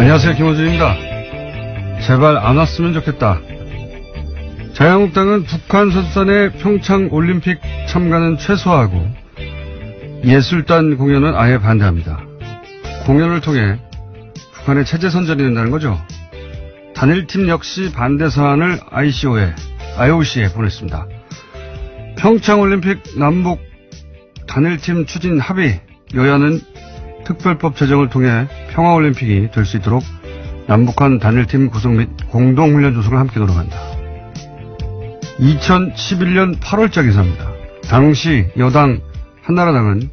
안녕하세요, 김호준입니다. 제발 안 왔으면 좋겠다. 자유한국당은 북한 선수단의 평창 올림픽 참가는 최소화하고 예술단 공연은 아예 반대합니다. 공연을 통해 북한의 체제 선전이 된다는 거죠. 단일팀 역시 반대 사안을 IOC에 보냈습니다. 평창 올림픽 남북 단일팀 추진 합의, 여야는 특별법 제정을 통해 평화올림픽이 될 수 있도록 남북한 단일팀 구성 및 공동훈련 조성을 함께 노력한다. 2011년 8월자 기사입니다. 당시 여당 한나라당은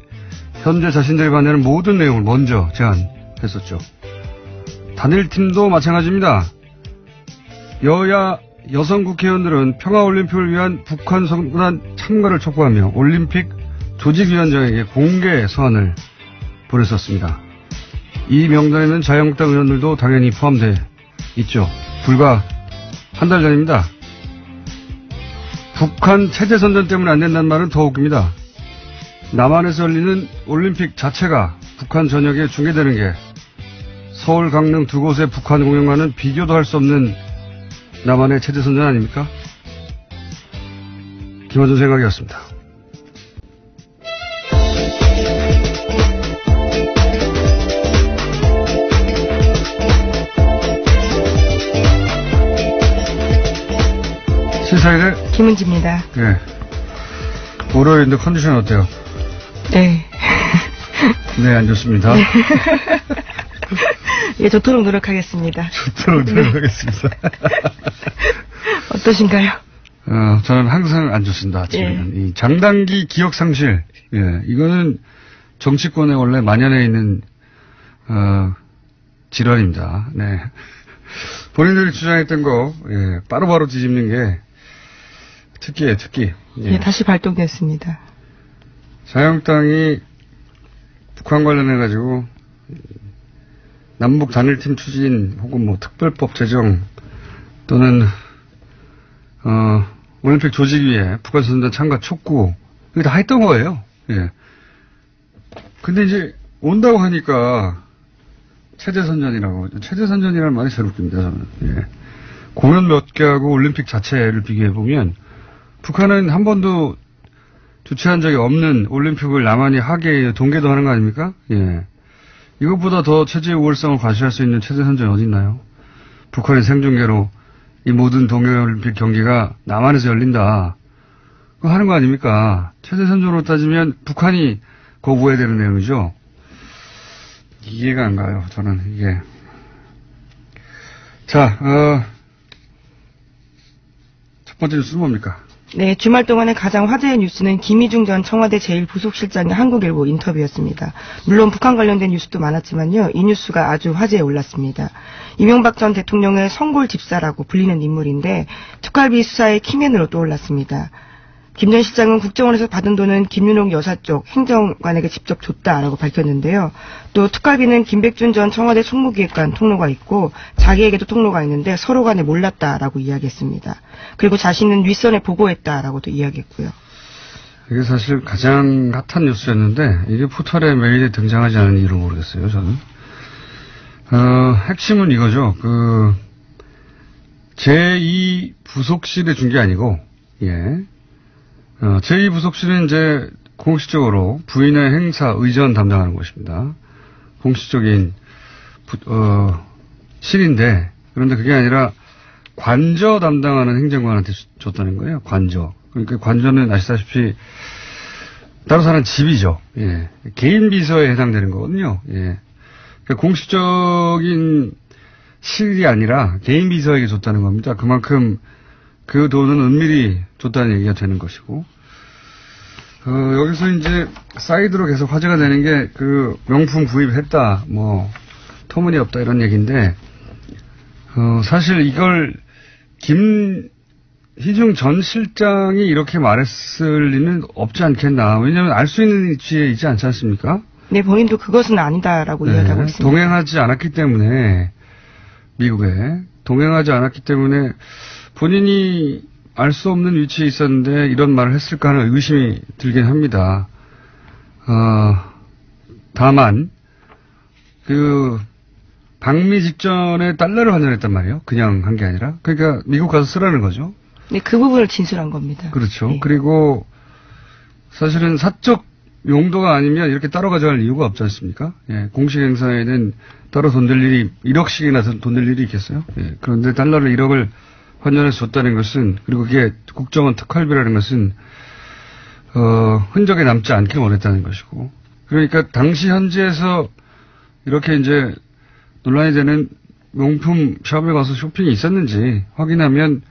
현재 자신들이 반대하는 모든 내용을 먼저 제안했었죠. 단일팀도 마찬가지입니다. 여야 여성 국회의원들은 평화올림픽을 위한 북한 선수단 참가를 촉구하며 올림픽 조직위원장에게 공개 서한을 보냈었습니다. 이 명단에는 자유한국당 의원들도 당연히 포함되어 있죠. 불과 한 달 전입니다. 북한 체제 선전 때문에 안 된다는 말은 더 웃깁니다. 남한에서 열리는 올림픽 자체가 북한 전역에 중계되는 게 서울, 강릉 두 곳의 북한 공연과는 비교도 할 수 없는 남한의 체제 선전 아닙니까? 김어준 생각이었습니다. 시사일의 김은지입니다. 네. 월요일인데 컨디션 어때요? 네. 네, 안 좋습니다. 네. 예, 좋도록 노력하겠습니다. 좋도록 노력하겠습니다. 어떠신가요? 저는 항상 안 좋습니다. 지금 이 장단기 기억 상실, 이거는 정치권에 원래 만연해 있는 질환입니다. 네. 본인들이 주장했던 거 바로바로 뒤집는 게 특기예요, 특기. 예, 다시 발동됐습니다. 자유한국당이 북한 관련해가지고 남북 단일팀 추진 혹은 뭐 특별법 제정 또는 올림픽 조직위에 북한 선수단 참가 촉구 이거 다 했던 거예요. 예. 근데 이제 온다고 하니까 체제선전이라고. 체제선전이라는 말이 제일 웃깁니다, 저는. 예. 공연 몇 개 하고 올림픽 자체를 비교해보면 북한은 한 번도 주최한 적이 없는 올림픽을 남한이 하게 동계도 하는 거 아닙니까? 예. 이것보다 더 체제의 우월성을 과시할 수 있는 체제선전이 어디 있나요? 북한의 생중계로 이 모든 동계올림픽 경기가 남한에서 열린다. 그거 하는 거 아닙니까? 체제선전으로 따지면 북한이 거부해야 되는 내용이죠. 이해가 안 가요, 저는, 이게. 자, 첫 번째 뉴스는 뭡니까? 네, 주말 동안의 가장 화제의 뉴스는 김희중 전 청와대 제1부속실장의 한국일보 인터뷰였습니다. 물론 북한 관련된 뉴스도 많았지만요, 이 뉴스가 아주 화제에 올랐습니다. 이명박 전 대통령의 성골 집사라고 불리는 인물인데 특활비 수사의 키맨으로 떠올랐습니다. 김 전 실장은 국정원에서 받은 돈은 김윤옥 여사 쪽 행정관에게 직접 줬다라고 밝혔는데요. 또 특활비는 김백준 전 청와대 총무기획관 통로가 있고 자기에게도 통로가 있는데 서로 간에 몰랐다라고 이야기했습니다. 그리고 자신은 윗선에 보고했다라고도 이야기했고요. 이게 사실 가장 핫한 뉴스였는데 이게 포털에 메일에 등장하지 않은 이유를 모르겠어요, 저는. 핵심은 이거죠. 제2부속실에 준 게 아니고, 제2부속실은 이제 공식적으로 부인의 행사 의전 담당하는 곳입니다. 공식적인 실인데, 그런데 그게 아니라 관저 담당하는 행정관한테 줬다는 거예요. 관저. 그러니까 관저는 아시다시피 따로 사는 집이죠. 예. 개인 비서에 해당되는 거거든요. 예. 그러니까 공식적인 실이 아니라 개인 비서에게 줬다는 겁니다. 그만큼 그 돈은 은밀히 줬다는 얘기가 되는 것이고, 여기서 이제 사이드로 계속 화제가 되는 게 명품 구입했다, 터무니없다 이런 얘기인데, 사실 이걸 김희중 전 실장이 이렇게 말했을 리는 없지 않겠나. 왜냐하면 알 수 있는 위치에 있지 않지 않습니까? 네, 본인도 그것은 아니다라고 이야기하고 있습니다. 동행하지 않았기 때문에, 미국에 동행하지 않았기 때문에 본인이 알 수 없는 위치에 있었는데 이런 말을 했을까 하는 의심이 들긴 합니다. 다만 방미 직전에 달러를 환전했단 말이에요. 그냥 한 게 아니라. 그러니까 미국 가서 쓰라는 거죠. 네, 그 부분을 진술한 겁니다. 그렇죠. 네. 그리고 사실은 사적 용도가 아니면 이렇게 따로 가져갈 이유가 없지 않습니까? 예, 공식 행사에는 따로 돈 들 일이 1억씩이나 돈 들 일이 있겠어요? 예, 그런데 달러를 1억을 환전해서 줬다는 것은, 그리고 그게 국정원 특활비라는 것은 흔적이 남지 않길 원했다는 것이고, 그러니까 당시 현지에서 이렇게 이제 논란이 되는 명품 샵에 가서 쇼핑이 있었는지 확인하면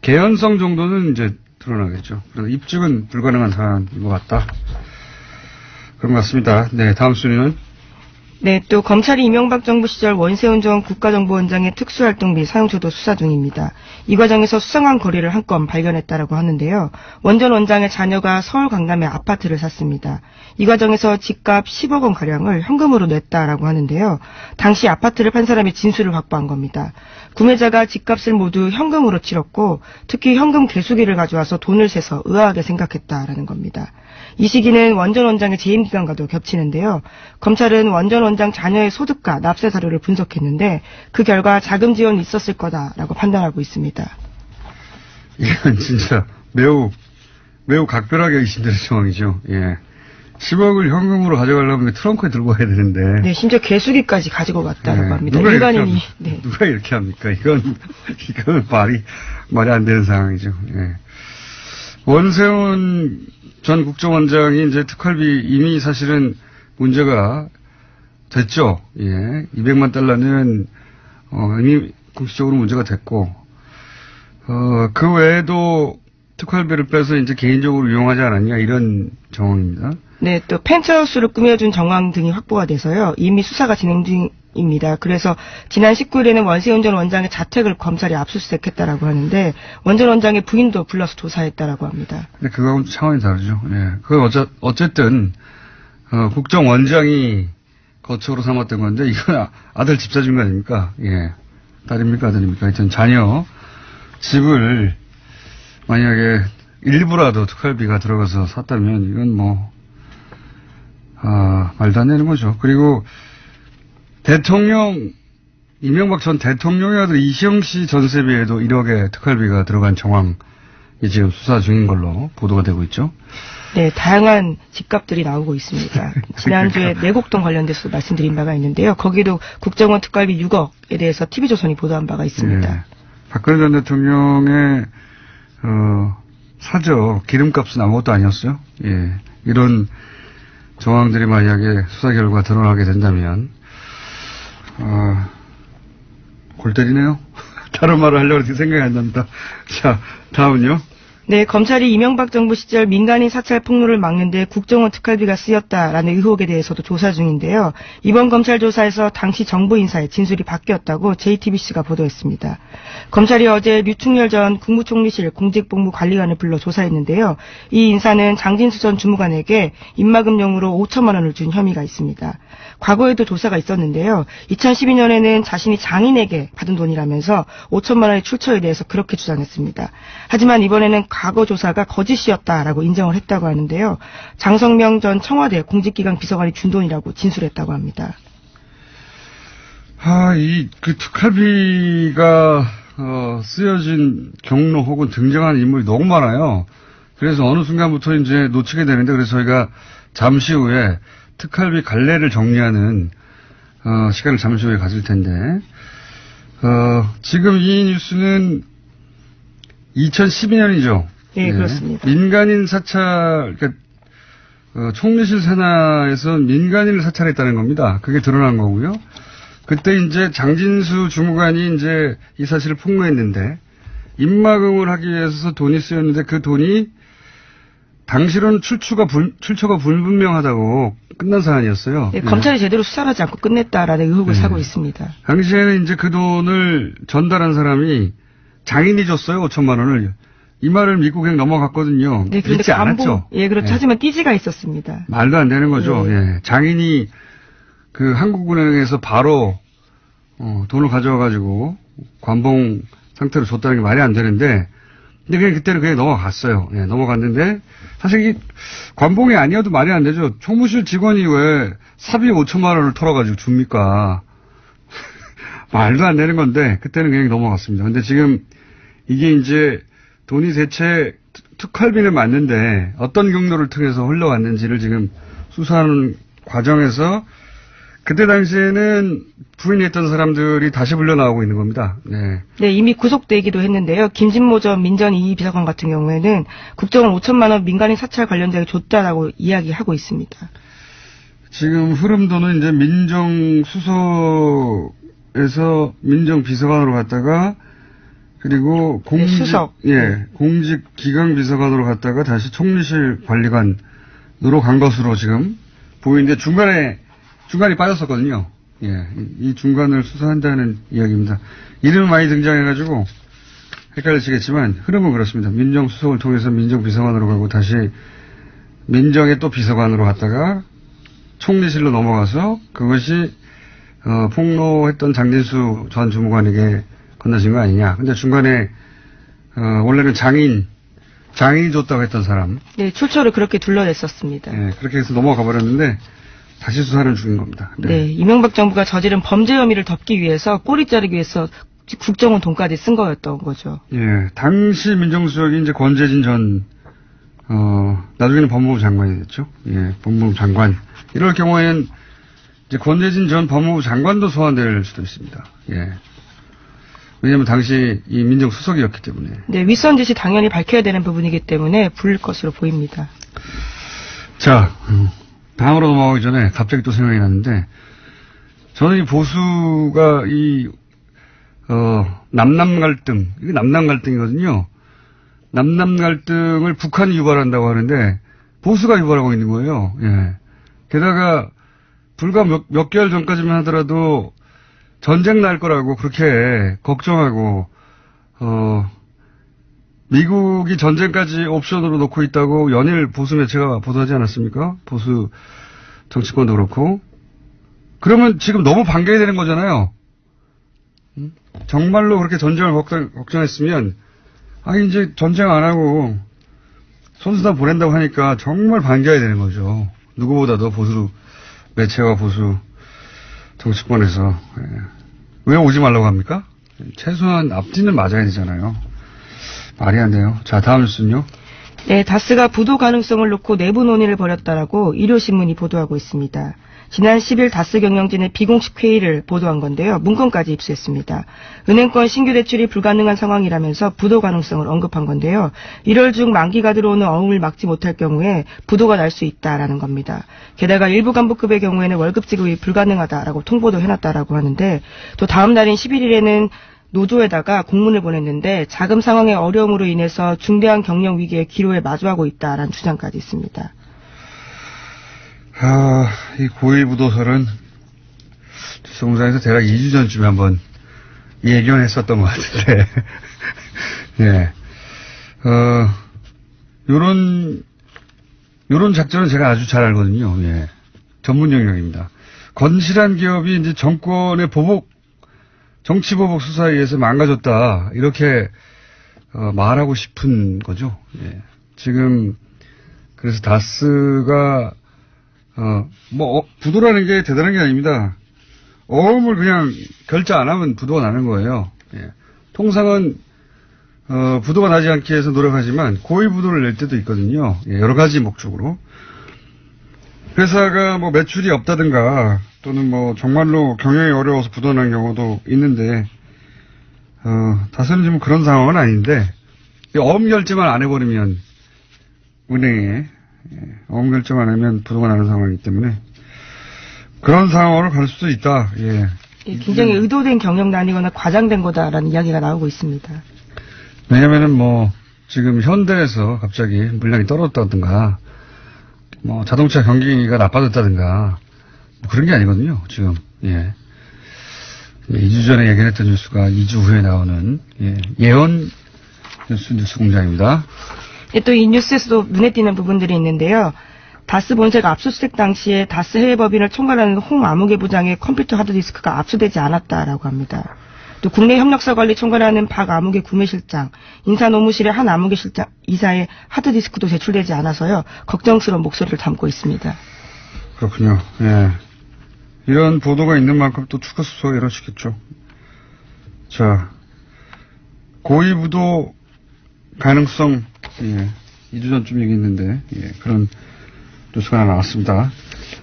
개연성 정도는 이제 드러나겠죠. 그러나 입증은 불가능한 사안인 것 같다. 그런 것 같습니다. 네, 다음 순위는? 네, 또 검찰이 이명박 정부 시절 원세훈 전 국가정보원장의 특수활동 및 사용처도 수사 중입니다. 이 과정에서 수상한 거래를 한 건 발견했다라고 하는데요. 원 전 원장의 자녀가 서울 강남에 아파트를 샀습니다. 이 과정에서 집값 10억 원 가량을 현금으로 냈다라고 하는데요. 당시 아파트를 판 사람의 진술을 확보한 겁니다. 구매자가 집값을 모두 현금으로 치렀고 특히 현금 개수기를 가져와서 돈을 세서 의아하게 생각했다라는 겁니다. 이 시기는 원 전 원장의 재임 기간과도 겹치는데요. 검찰은 원 전 원장 자녀의 소득과 납세 사료를 분석했는데 그 결과 자금 지원이 있었을 거다라고 판단하고 있습니다. 이건 진짜 매우 각별하게 의심되는 상황이죠. 예. 10억을 현금으로 가져가려면 트렁크에 들고 가야 되는데. 네, 심지어 개수기까지 가지고 갔다고 합니다. 누가 일반인이. 네. 누가 이렇게 합니까? 이건 말이 안 되는 상황이죠. 예. 원세훈 전 국정원장이 이제 특활비 이미 사실은 문제가 됐죠. 예. 200만 달러는, 이미 공식적으로 문제가 됐고, 그 외에도 특활비를 빼서 이제 개인적으로 이용하지 않았냐, 이런 정황입니다. 네, 또 펜트하우스를 꾸며준 정황 등이 확보가 돼서요. 이미 수사가 진행 중입니다. 그래서 지난 19일에는 원세훈 전 원장의 자택을 검찰이 압수수색했다라고 하는데 원 전 원장의 부인도 불러서 조사했다라고 합니다. 근데 그거하고는 차원이 다르죠. 예. 그건 어쨌든 국정원장이 거처로 삼았던 건데 이건 아들 집 사준 거 아닙니까? 예. 딸입니까 아들입니까? 하여튼 자녀 집을 만약에 일부라도 특활비가 들어가서 샀다면 이건 말도 안 되는 거죠. 그리고 이명박 전 대통령의 아들 이시영 씨 전세비에도 1억의 특활비가 들어간 정황이 지금 수사 중인 걸로 보도가 되고 있죠. 네, 다양한 집값들이 나오고 있습니다. 지난주에 내곡동 관련돼서 말씀드린 바가 있는데요. 거기도 국정원 특활비 6억에 대해서 TV조선이 보도한 바가 있습니다. 네. 박근혜 전 대통령의 사저 기름값은 아무것도 아니었어요. 예. 이런 정황들이 만약에 수사 결과 드러나게 된다면 골 때리네요. 다른 말을 하려고 해도 생각이 안 납니다. 자, 다음은요. 네, 검찰이 이명박 정부 시절 민간인 사찰 폭로를 막는 데 국정원 특활비가 쓰였다라는 의혹에 대해서도 조사 중인데요. 이번 검찰 조사에서 당시 정부 인사의 진술이 바뀌었다고 JTBC가 보도했습니다. 검찰이 어제 류충렬 전 국무총리실 공직복무관리관을 불러 조사했는데요. 이 인사는 장진수 전 주무관에게 입막음용으로 5천만 원을 준 혐의가 있습니다. 과거에도 조사가 있었는데요. 2012년에는 자신이 장인에게 받은 돈이라면서 5천만 원의 출처에 대해서 그렇게 주장했습니다. 하지만 이번에는 과거 조사가 거짓이었다라고 인정을 했다고 하는데요. 장성명 전 청와대 공직기강 비서관이 준 돈이라고 진술했다고 합니다. 그 특활비가 쓰여진 경로 혹은 등장한 인물이 너무 많아요. 그래서 어느 순간부터 이제 놓치게 되는데 그래서 저희가 잠시 후에 특활비 갈래를 정리하는 시간을 잠시 후에 가질 텐데 지금 이 뉴스는 2012년이죠. 네, 그렇습니다. 민간인 사찰, 그러니까 총리실 산하에서 민간인을 사찰했다는 겁니다. 그게 드러난 거고요. 그때 이제 장진수 주무관이 이제 이 사실을 폭로했는데 입막음을 하기 위해서 돈이 쓰였는데 그 돈이 당시로는 출처가 불분명하다고 끝난 사안이었어요. 네, 검찰이 제대로 수사를 하지 않고 끝냈다라는 의혹을 사고 있습니다. 당시에는 이제 그 돈을 전달한 사람이 장인이 줬어요, 5천만 원을. 이 말을 믿고 그냥 넘어갔거든요. 네, 그런데 믿지 않았죠. 예, 그렇죠. 하지만 띠지가 있었습니다. 말도 안 되는 거죠. 예. 장인이 그 한국은행에서 바로 돈을 가져와가지고 관봉 상태로 줬다는 게 말이 안 되는데 근데 그냥 그때는 그냥 넘어갔어요. 예, 넘어갔는데 사실 이 관봉이 아니어도 말이 안 되죠. 총무실 직원이 왜 사비 5천만 원을 털어가지고 줍니까? 말도 안 되는 건데 그때는 그냥 넘어갔습니다. 근데 지금 이게 이제 돈이 대체 특활비는 맞는데 어떤 경로를 통해서 흘러왔는지를 지금 수사하는 과정에서 그때 당시에는 부인했던 사람들이 다시 불려 나오고 있는 겁니다. 네. 네, 이미 구속되기도 했는데요. 김진모 전 민전 2위 비서관 같은 경우에는 국정원 5천만 원 민간인 사찰 관련자에게 줬다라고 이야기하고 있습니다. 지금 흐름도는 이제 민정수석에서 민정비서관으로 갔다가 그리고 수석. 공직기강비서관으로 갔다가 다시 총리실 관리관으로 간 것으로 지금 보이는데 중간이 빠졌었거든요. 예, 이 중간을 수사한다는 이야기입니다. 이름은 많이 등장해가지고 헷갈리시겠지만 흐름은 그렇습니다. 민정수석을 통해서 민정비서관으로 가고 다시 민정의 또 비서관으로 갔다가 총리실로 넘어가서 그것이 폭로했던 장진수 전 주무관에게 건너진 거 아니냐. 근데 중간에 원래는 장인이 줬다고 했던 사람. 네, 출처를 그렇게 둘러댔었습니다. 네, 그렇게 해서 넘어가 버렸는데 다시 수사를 중인 겁니다. 네, 이명박 정부가 저지른 범죄 혐의를 덮기 위해서 꼬리 자르기 위해서 국정원 돈까지 쓴 거였던 거죠. 예, 당시 민정수석이 이제 권재진 전 나중에는 법무부 장관이 됐죠. 예, 법무부 장관. 이럴 경우에는 이제 권재진 전 법무부 장관도 소환될 수도 있습니다. 예. 왜냐하면 당시 이 민정수석이었기 때문에. 네, 윗선 지시 당연히 밝혀야 되는 부분이기 때문에 불릴 것으로 보입니다. 자, 다음으로 넘어가기 전에 갑자기 또 생각이 났는데, 저는 이 보수가 남남 갈등, 이게 남남 갈등이거든요. 남남 갈등을 북한이 유발한다고 하는데, 보수가 유발하고 있는 거예요. 예. 게다가, 불과 몇 개월 전까지만 하더라도, 전쟁 날 거라고 그렇게 걱정하고, 미국이 전쟁까지 옵션으로 놓고 있다고 연일 보수 매체가 보도하지 않았습니까? 보수 정치권도 그렇고. 그러면 지금 너무 반겨야 되는 거잖아요. 정말로 그렇게 전쟁을 걱정했으면, 이제 전쟁 안 하고 손수단 보낸다고 하니까 정말 반겨야 되는 거죠. 누구보다도 보수 매체와 보수 정치권에서. 왜 오지 말라고 합니까? 최소한 앞뒤는 맞아야 되잖아요. 말이 안 돼요. 자, 다음 뉴스는요. 네, 다스가 부도 가능성을 놓고 내부 논의를 벌였다라고 일요신문이 보도하고 있습니다. 지난 10일 다스 경영진의 비공식 회의를 보도한 건데요. 문건까지 입수했습니다. 은행권 신규 대출이 불가능한 상황이라면서 부도 가능성을 언급한 건데요. 1월 중 만기가 들어오는 어음을 막지 못할 경우에 부도가 날 수 있다라는 겁니다. 게다가 일부 간부급의 경우에는 월급 지급이 불가능하다라고 통보도 해놨다라고 하는데 또 다음 날인 11일에는 노조에다가 공문을 보냈는데 자금 상황의 어려움으로 인해서 중대한 경영 위기의 기로에 마주하고 있다라는 주장까지 있습니다. 이 고위부도설은 주성사에서 대략 2주 전쯤에 한번 예견했었던 것 같은데, 예. 요런 작전은 제가 아주 잘 알거든요. 예. 전문 영역입니다. 건실한 기업이 이제 정권의 정치보복 수사에 의해서 망가졌다. 이렇게, 말하고 싶은 거죠. 예. 지금, 그래서 다스가, 부도라는 게 대단한 게 아닙니다. 어음을 그냥 결제 안 하면 부도가 나는 거예요. 예. 통상은, 부도가 나지 않기 위해서 노력하지만 고의 부도를 낼 때도 있거든요. 예, 여러 가지 목적으로. 회사가 매출이 없다든가 또는 정말로 경영이 어려워서 부도난 경우도 있는데, 다스는 지금 그런 상황은 아닌데, 어음 결제만 안 해버리면 은행에 어음 결정 안 하면 부도가 나는 상황이기 때문에 그런 상황으로 갈 수도 있다. 예. 굉장히 의도된 경영난이거나 과장된 거다라는 이야기가 나오고 있습니다. 왜냐면은 지금 현대에서 갑자기 물량이 떨어졌다든가 자동차 경기가 나빠졌다든가 그런 게 아니거든요. 지금. 예. 2주 전에 얘기했던 뉴스가 2주 후에 나오는 예언 뉴스 공장입니다. 또 이 뉴스에서도 눈에 띄는 부분들이 있는데요. 다스 본사가 압수수색 당시에 다스 해외법인을 총괄하는 홍 아무개 부장의 컴퓨터 하드디스크가 압수되지 않았다라고 합니다. 또 국내 협력사 관리 총괄하는 박 아무개 구매실장, 인사노무실의 한 아무개 실장 이사의 하드디스크도 제출되지 않아서요. 걱정스러운 목소리를 담고 있습니다. 그렇군요. 예. 이런 보도가 있는 만큼 또 추가 수사가 이루어지겠죠. 자, 고위부도 가능성, 2주 전쯤 얘기했는데, 그런 뉴스가 하나 나왔습니다.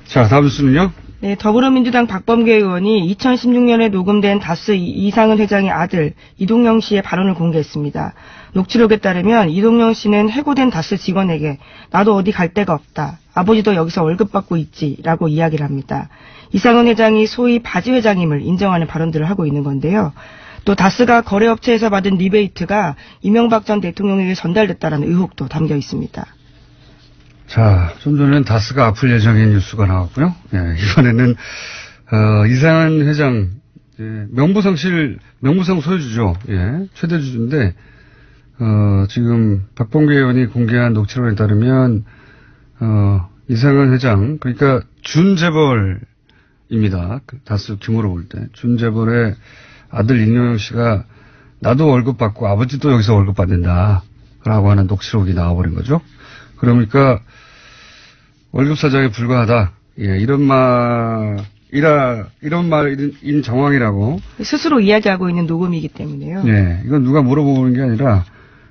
자, 다음 뉴스는요? 네, 더불어민주당 박범계 의원이 2016년에 녹음된 다스 이상은 회장의 아들 이동영 씨의 발언을 공개했습니다. 녹취록에 따르면 이동영 씨는 해고된 다스 직원에게 나도 어디 갈 데가 없다. 아버지도 여기서 월급 받고 있지라고 이야기를 합니다. 이상은 회장이 소위 바지 회장임을 인정하는 발언들을 하고 있는 건데요. 또 다스가 거래업체에서 받은 리베이트가 이명박 전 대통령에게 전달됐다는 의혹도 담겨 있습니다. 자, 좀 전에는 다스가 아플 예정인 뉴스가 나왔고요. 이번에는 이상한 회장 명부상 소유주죠. 최대 주주인데 지금 박범계 의원이 공개한 녹취록에 따르면 이상한 회장, 그러니까 준재벌입니다. 다스 규모로 볼 때 준재벌의 아들 임영영 씨가 나도 월급 받고 아버지도 여기서 월급 받는다라고 하는 녹취록이 나와버린 거죠. 그러니까 월급 사장에 불과하다. 이런 말인 정황이라고 스스로 이야기하고 있는 녹음이기 때문에요. 이건 누가 물어보는 게 아니라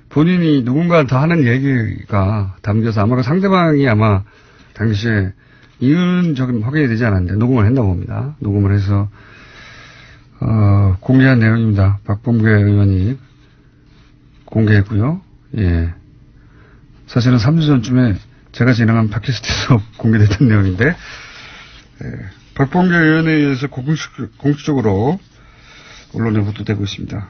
본인이 누군가한테 하는 얘기가 담겨서 아마 그 상대방이 아마 당시에 이유는 조금 확인이 되지 않았는데 녹음을 했나 봅니다. 녹음을 해서 공개한 내용입니다. 박범계 의원이 공개했고요. 사실은 3주 전쯤에 제가 진행한 팟캐스트에서 공개됐던 내용인데, 박범계 의원에 의해서 공식적으로 언론에 보도되고 있습니다.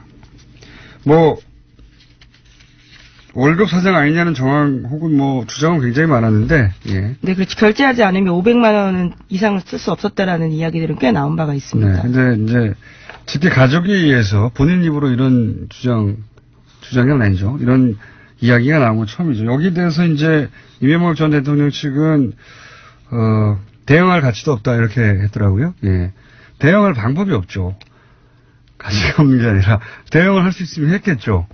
월급 사장 아니냐는 정황 혹은 주장은 굉장히 많았는데, 네, 그렇지. 결제하지 않으면 500만 원 이상을 쓸 수 없었다라는 이야기들은 꽤 나온 바가 있습니다. 근데 이제 직계 가족에 의해서 본인 입으로 이런 주장은 아니죠. 이런 이야기가 나온 건 처음이죠. 여기에 대해서 이제 이명박 전 대통령 측은 대응할 가치도 없다 이렇게 했더라고요. 대응할 방법이 없죠. 가치가 없는 게 아니라 대응을 할 수 있으면 했겠죠.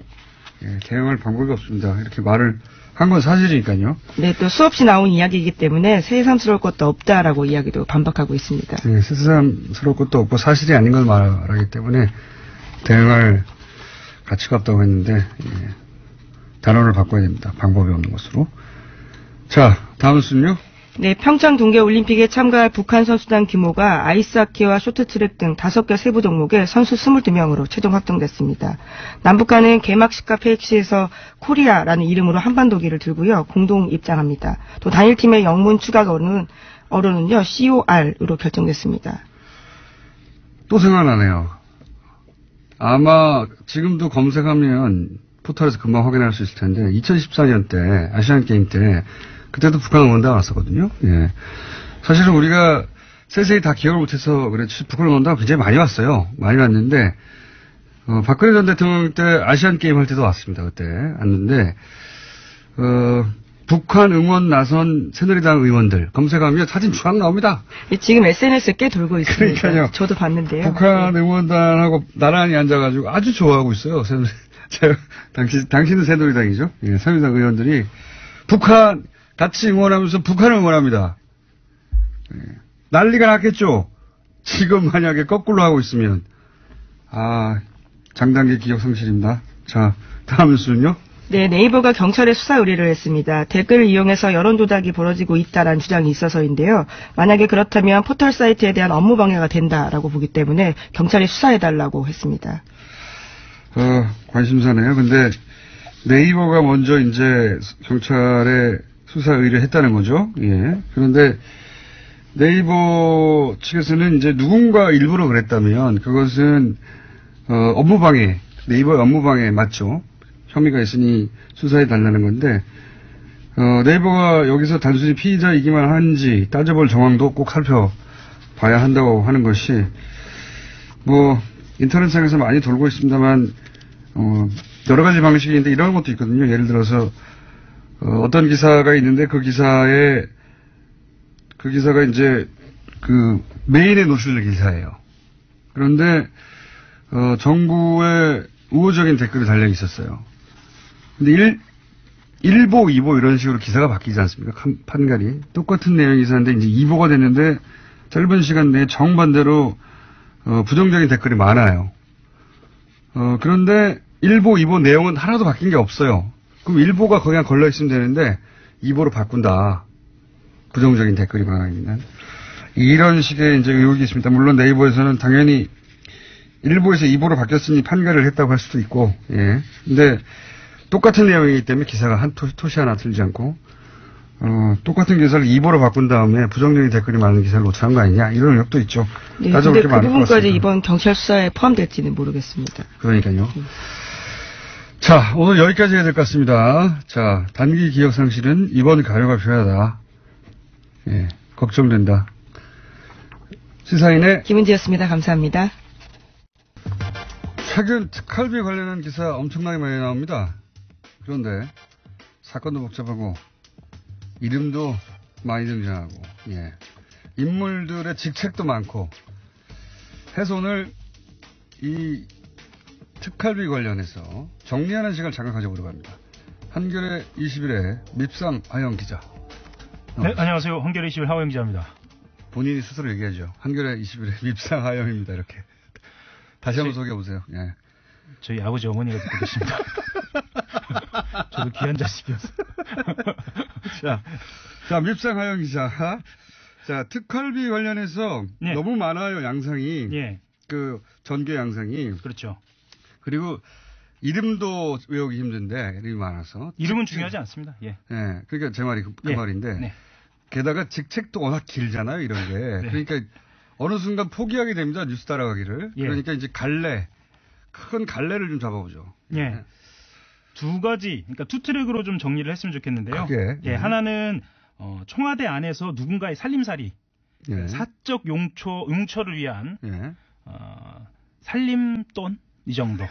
대응할 방법이 없습니다. 이렇게 말을 한 건 사실이니까요. 네, 또 수없이 나온 이야기이기 때문에 새삼스러울 것도 없다라고 이야기도 반박하고 있습니다. 새삼스러울 것도 없고 사실이 아닌 걸 말하기 때문에 대응할 가치가 없다고 했는데 단어를 바꿔야 됩니다. 방법이 없는 것으로. 자, 다음 순요. 네, 평창 동계올림픽에 참가할 북한 선수단 규모가 아이스하키와 쇼트트랙 등 5개 세부 종목에 선수 22명으로 최종 확정됐습니다. 남북한은 개막식과 폐식에서 코리아라는 이름으로 한반도기를 들고요. 공동 입장합니다. 또 단일팀의 영문 추가 어른은요, COR으로 결정됐습니다. 또 생각나네요. 아마 지금도 검색하면 포털에서 금방 확인할 수 있을 텐데 2014년 때 아시안게임 때 그때도 북한 응원단 왔었거든요. 사실은 우리가 세세히 다 기억을 못해서 그렇지 북한 응원단 굉장히 많이 왔어요. 많이 왔는데 박근혜 전 대통령 때 아시안게임 할 때도 왔습니다. 그때 왔는데 북한 응원 나선 새누리당 의원들 검색하면 사진 쫙 나옵니다. 지금 SNS에 꽤 돌고 있습니다. 그러니까요. 저도 봤는데요. 북한 응원단하고 나란히 앉아가지고 아주 좋아하고 있어요. 당신은 새누리당이죠. 새누리당 의원들이 북한 같이 응원하면서 북한을 응원합니다. 난리가 났겠죠. 지금 만약에 거꾸로 하고 있으면 장단기 기억 상실입니다. 자, 다음 뉴스는요. 네, 네이버가 경찰에 수사 의뢰를 했습니다. 댓글을 이용해서 여론 조작이 벌어지고 있다라는 주장이 있어서인데요. 만약에 그렇다면 포털 사이트에 대한 업무 방해가 된다라고 보기 때문에 경찰이 수사해달라고 했습니다. 관심사네요. 근데 네이버가 먼저 이제 경찰에 수사 의뢰했다는 거죠. 그런데 네이버 측에서는 이제 누군가 일부러 그랬다면 그것은 업무방해, 네이버의 업무방해 맞죠. 혐의가 있으니 수사해 달라는 건데 네이버가 여기서 단순히 피의자이기만 한지 따져볼 정황도 꼭 살펴봐야 한다고 하는 것이 인터넷상에서 많이 돌고 있습니다만 여러 가지 방식이 있는데 이런 것도 있거든요. 예를 들어서 어떤 기사가 있는데 그 기사가 이제 그 메인에 노출된 기사예요. 그런데 정부의 우호적인 댓글이 달려 있었어요. 근데 1보, 2보 이런 식으로 기사가 바뀌지 않습니까? 판갈이. 똑같은 내용 기사인데 이제 2보가 됐는데 짧은 시간 내에 정반대로 부정적인 댓글이 많아요. 그런데 1보, 2보 내용은 하나도 바뀐 게 없어요. 그럼 1보가 그냥 걸려 있으면 되는데 2보로 바꾼다. 부정적인 댓글이 많아 있는. 이런 식의 이제 의혹이 있습니다. 물론 네이버에서는 당연히 1보에서 2보로 바뀌었으니 판결을 했다고 할 수도 있고, 예. 근데 똑같은 내용이기 때문에 기사가 한 토시 하나 틀리지 않고, 똑같은 기사를 2보로 바꾼 다음에 부정적인 댓글이 많은 기사를 놓쳐한 거 아니냐, 이런 의혹도 있죠. 네, 근데 그 부분까지 이번 경찰 수사에 포함될지는 모르겠습니다. 그러니까요. 자, 오늘 여기까지 해야 될 것 같습니다. 자, 단기 기억 상실은 이번 가료가 필요하다. 예, 걱정된다. 시사인의 김은지였습니다. 감사합니다. 최근 특활비 관련한 기사 엄청나게 많이 나옵니다. 그런데 사건도 복잡하고 이름도 많이 등장하고, 예, 인물들의 직책도 많고 해서 오늘 이 특활비 관련해서 정리하는 시간을 잠깐 가져보려고 합니다. 한겨레 21의 밉상 하영 기자. 네, 안녕하세요. 한겨레 21 하영 기자입니다. 본인이 스스로 얘기하죠. 한겨레 21의 밉상 하영입니다. 이렇게. 다시 한번 소개해보세요. 예. 저희 아버지 어머니가 듣고 계십니다. 저도 귀한 자식이어서. 자, 밉상 하영 기자. 자, 특활비 관련해서 네. 너무 많아요, 양상이. 예. 그 전개 양상이. 그렇죠. 그리고 이름도 외우기 힘든데 이름이 많아서. 이름은 중요하지 않습니다. 예. 예. 그러니까 제 말이 그 예. 말인데. 네. 게다가 직책도 워낙 길잖아요, 이런 게. 네. 그러니까 어느 순간 포기하게 됩니다, 뉴스 따라가기를. 예. 그러니까 이제 큰 갈래를 좀 잡아보죠. 예. 두 가지, 그러니까 투 트랙으로 좀 정리를 했으면 좋겠는데요. 크게. 예, 하나는 청와대 안에서 누군가의 살림살이, 예. 사적 용처를 위한 예. 살림돈 이 정도,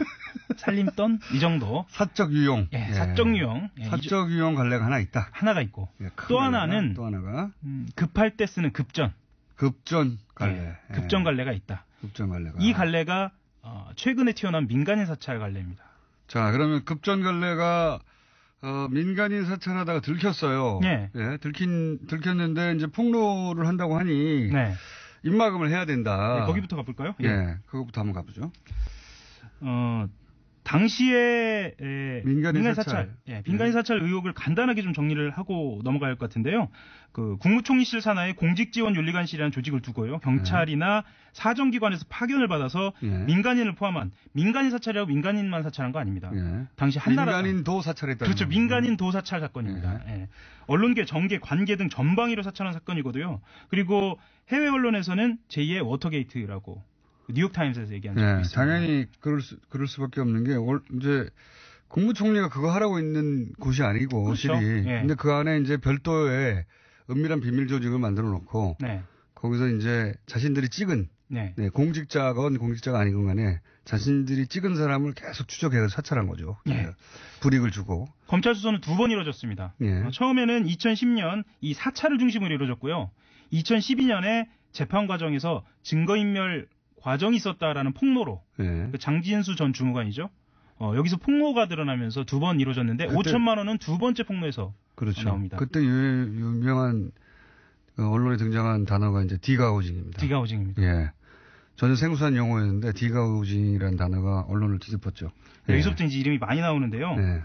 살림돈 이 정도. 사적 유용. 예, 예. 사적 유용. 예, 사적 유용 갈래가 하나 있다. 하나가 있고, 예, 또 하나는 또 하나가 급할 때 쓰는 급전. 급전 갈래. 예, 급전 갈래가 있다. 급전 갈래가. 이 갈래가 최근에 튀어나온 민간인 사찰 갈래입니다. 자, 그러면 급전 갈래가 민간인 사찰하다가 들켰어요. 네. 예, 들켰는데 이제 폭로를 한다고 하니 네. 입막음을 해야 된다. 네, 거기부터 가볼까요? 예, 그거부터 한번 가보죠. 당시에 민간인 사찰. 예, 민간인 사찰 의혹을 간단하게 좀 정리를 하고 넘어가야 할 것 같은데요. 그 국무총리실 산하에 공직지원윤리관실이라는 조직을 두고요. 경찰이나 사정기관에서 파견을 받아서 예. 민간인을 포함한 민간인 사찰이라고 민간인만 사찰한 거 아닙니다. 예. 당시 한나라 민간인도 사찰했다. 그렇죠. 민간인도 사찰 사건입니다. 예. 언론계, 정계, 관계 등 전방위로 사찰한 사건이거든요. 그리고 해외 언론에서는 제2의 워터게이트라고 뉴욕타임스에서 얘기한 적이 예, 있습니다. 당연히 그럴 수밖에 없는 게 이제 국무총리가 그거 하라고 있는 곳이 아니고 그렇죠. 실이. 예. 근데 그 안에 이제 별도의 은밀한 비밀 조직을 만들어 놓고 네. 거기서 이제 자신들이 찍은 네. 공직자건 공직자가 아니건 간에 자신들이 찍은 사람을 계속 추적해서 사찰한 거죠. 예. 불이익을 주고. 검찰 수사는 2번 이루어졌습니다. 예. 처음에는 2010년 이 사찰을 중심으로 이루어졌고요. 2012년에 재판 과정에서 증거인멸 과정이 있었다라는 폭로로 예. 그 장진수 전 주무관이죠. 여기서 폭로가 드러나면서 2번 이루어졌는데 5천만 원은 두 번째 폭로에서 그렇죠. 나옵니다. 그때 유명한 언론에 등장한 단어가 이제 디가우징입니다. 디가우징입니다. 예. 전혀 생소한 용어였는데 디가우징이라는 단어가 언론을 뒤집었죠. 예. 여기서부터 이제 이름이 많이 나오는데요. 예.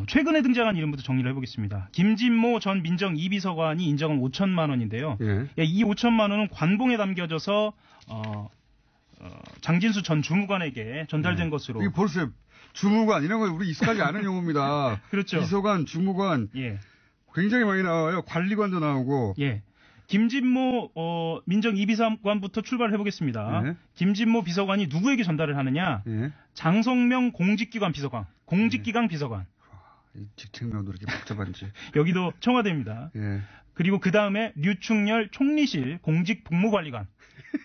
최근에 등장한 이름부터 정리를 해보겠습니다. 김진모 전 민정 2비서관이 인정한 5천만 원인데요. 예. 이 5천만 원은 관봉에 담겨져서 장진수 전 주무관에게 전달된 것으로. 이게 벌써 주무관 이런 거 우리 익숙하지 않은 용어입니다. 그렇죠. 비서관, 주무관 예. 굉장히 많이 나와요. 관리관도 나오고. 예. 김진모 민정 2비서관부터 출발을 해보겠습니다. 예. 김진모 비서관이 누구에게 전달을 하느냐? 예. 장성명 공직기관 비서관, 공직기강 비서관. 이 직책명도 이렇게 복잡한지. 여기도 청와대입니다. 예. 그리고 그 다음에 류충렬 총리실 공직복무관리관.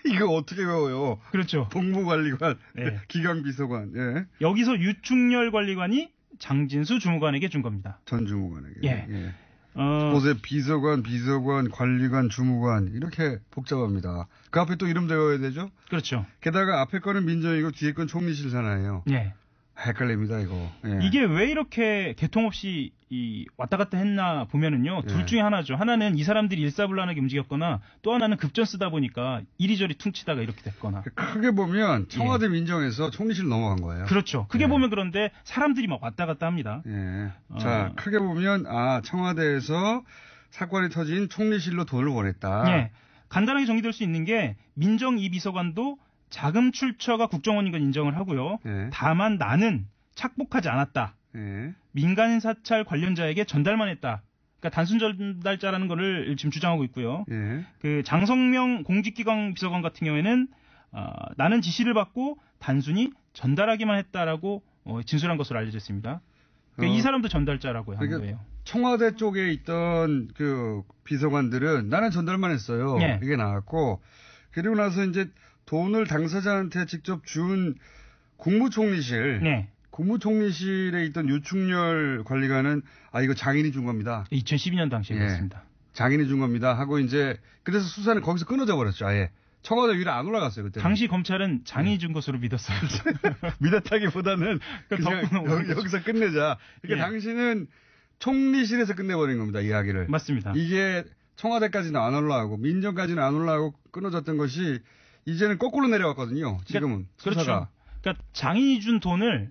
이거 어떻게 외워요? 그렇죠. 복무관리관, 예. 기강비서관, 예. 여기서 유충렬 관리관이 장진수 주무관에게 준 겁니다. 전 주무관에게. 예. 보세요. 비서관, 관리관, 주무관 이렇게 복잡합니다. 그 앞에 또 이름도 외워야 되죠? 그렇죠. 게다가 앞에 거는 민정이고 뒤에 건 총리실 산하예요. 예. 헷갈립니다, 이거. 예. 이게 왜 이렇게 개통 없이 왔다 갔다 했나 보면은요, 둘 중에 하나죠. 하나는 이 사람들이 일사불란하게 움직였거나, 또 하나는 급전 쓰다 보니까 이리저리 퉁치다가 이렇게 됐거나. 크게 보면 청와대 민정에서 총리실 넘어간 거예요. 그렇죠. 크게 보면 그런데 사람들이 막 왔다 갔다 합니다. 예. 자, 크게 보면 청와대에서 사건이 터진 총리실로 돈을 보냈다. 예. 간단하게 정리될 수 있는 게 민정 이 비서관도 자금 출처가 국정원인 건 인정을 하고요. 예. 다만 나는 착복하지 않았다. 예. 민간 사찰 관련자에게 전달만 했다. 그러니까 단순 전달자라는 거를 지금 주장하고 있고요. 예. 그 장성명 공직기강 비서관 같은 경우에는 나는 지시를 받고 단순히 전달하기만 했다라고 진술한 것으로 알려져 있습니다. 그러니까 이 사람도 전달자라고 하는 거예요. 청와대 쪽에 있던 그 비서관들은 나는 전달만 했어요. 예. 이게 나왔고 그리고 나서 이제 돈을 당사자한테 직접 준 국무총리실. 네. 국무총리실에 있던 유충렬 관리관은 이거 장인이 준 겁니다. 2012년 당시에 그렇습니다. 장인이 준 겁니다. 하고 이제 그래서 수사는 거기서 끊어져 버렸죠. 아예. 청와대 위로 안 올라갔어요. 그때. 당시 검찰은 장인이 준 것으로 믿었어요. 믿었다기보다는 그냥 여기서 끝내자. 그러니까 당시는 총리실에서 끝내버린 겁니다. 이야기를. 맞습니다. 이게 청와대까지는 안 올라가고 민정까지는 안 올라가고 끊어졌던 것이 이제는 거꾸로 내려왔거든요. 지금은. 그러니까, 수사가. 그렇죠. 그러니까 장인이 준 돈을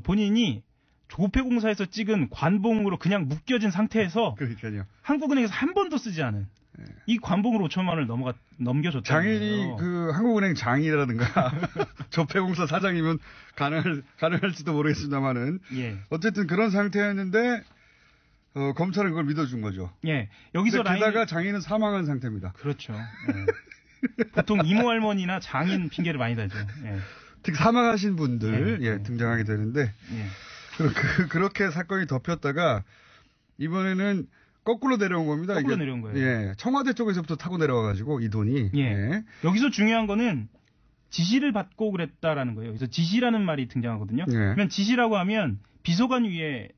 본인이 조폐공사에서 찍은 관봉으로 그냥 묶여진 상태에서 그러니까요. 한국은행에서 한 번도 쓰지 않은 이 관봉으로 5천만 원을 넘겨줬다. 장인이 그 한국은행 장이라든가 조폐공사 사장이면 가능할지도 모르겠습니다만은 어쨌든 그런 상태였는데 검찰은 그걸 믿어준 거죠. 예. 여기서 게다가 장인은 사망한 상태입니다. 그렇죠. 보통 이모 할머니나 장인 핑계를 많이 대죠. 특히 사망하신 분들 등장하게 되는데 그렇게 사건이 덮였다가 이번에는 거꾸로 내려온 겁니다. 거꾸로 내려온 거예요. 예. 청와대 쪽에서부터 타고 내려와가지고 이 돈이. 여기서 중요한 거는 지시를 받고 그랬다라는 거예요. 그래서 지시라는 말이 등장하거든요. 그러면 지시라고 하면 비서관 위에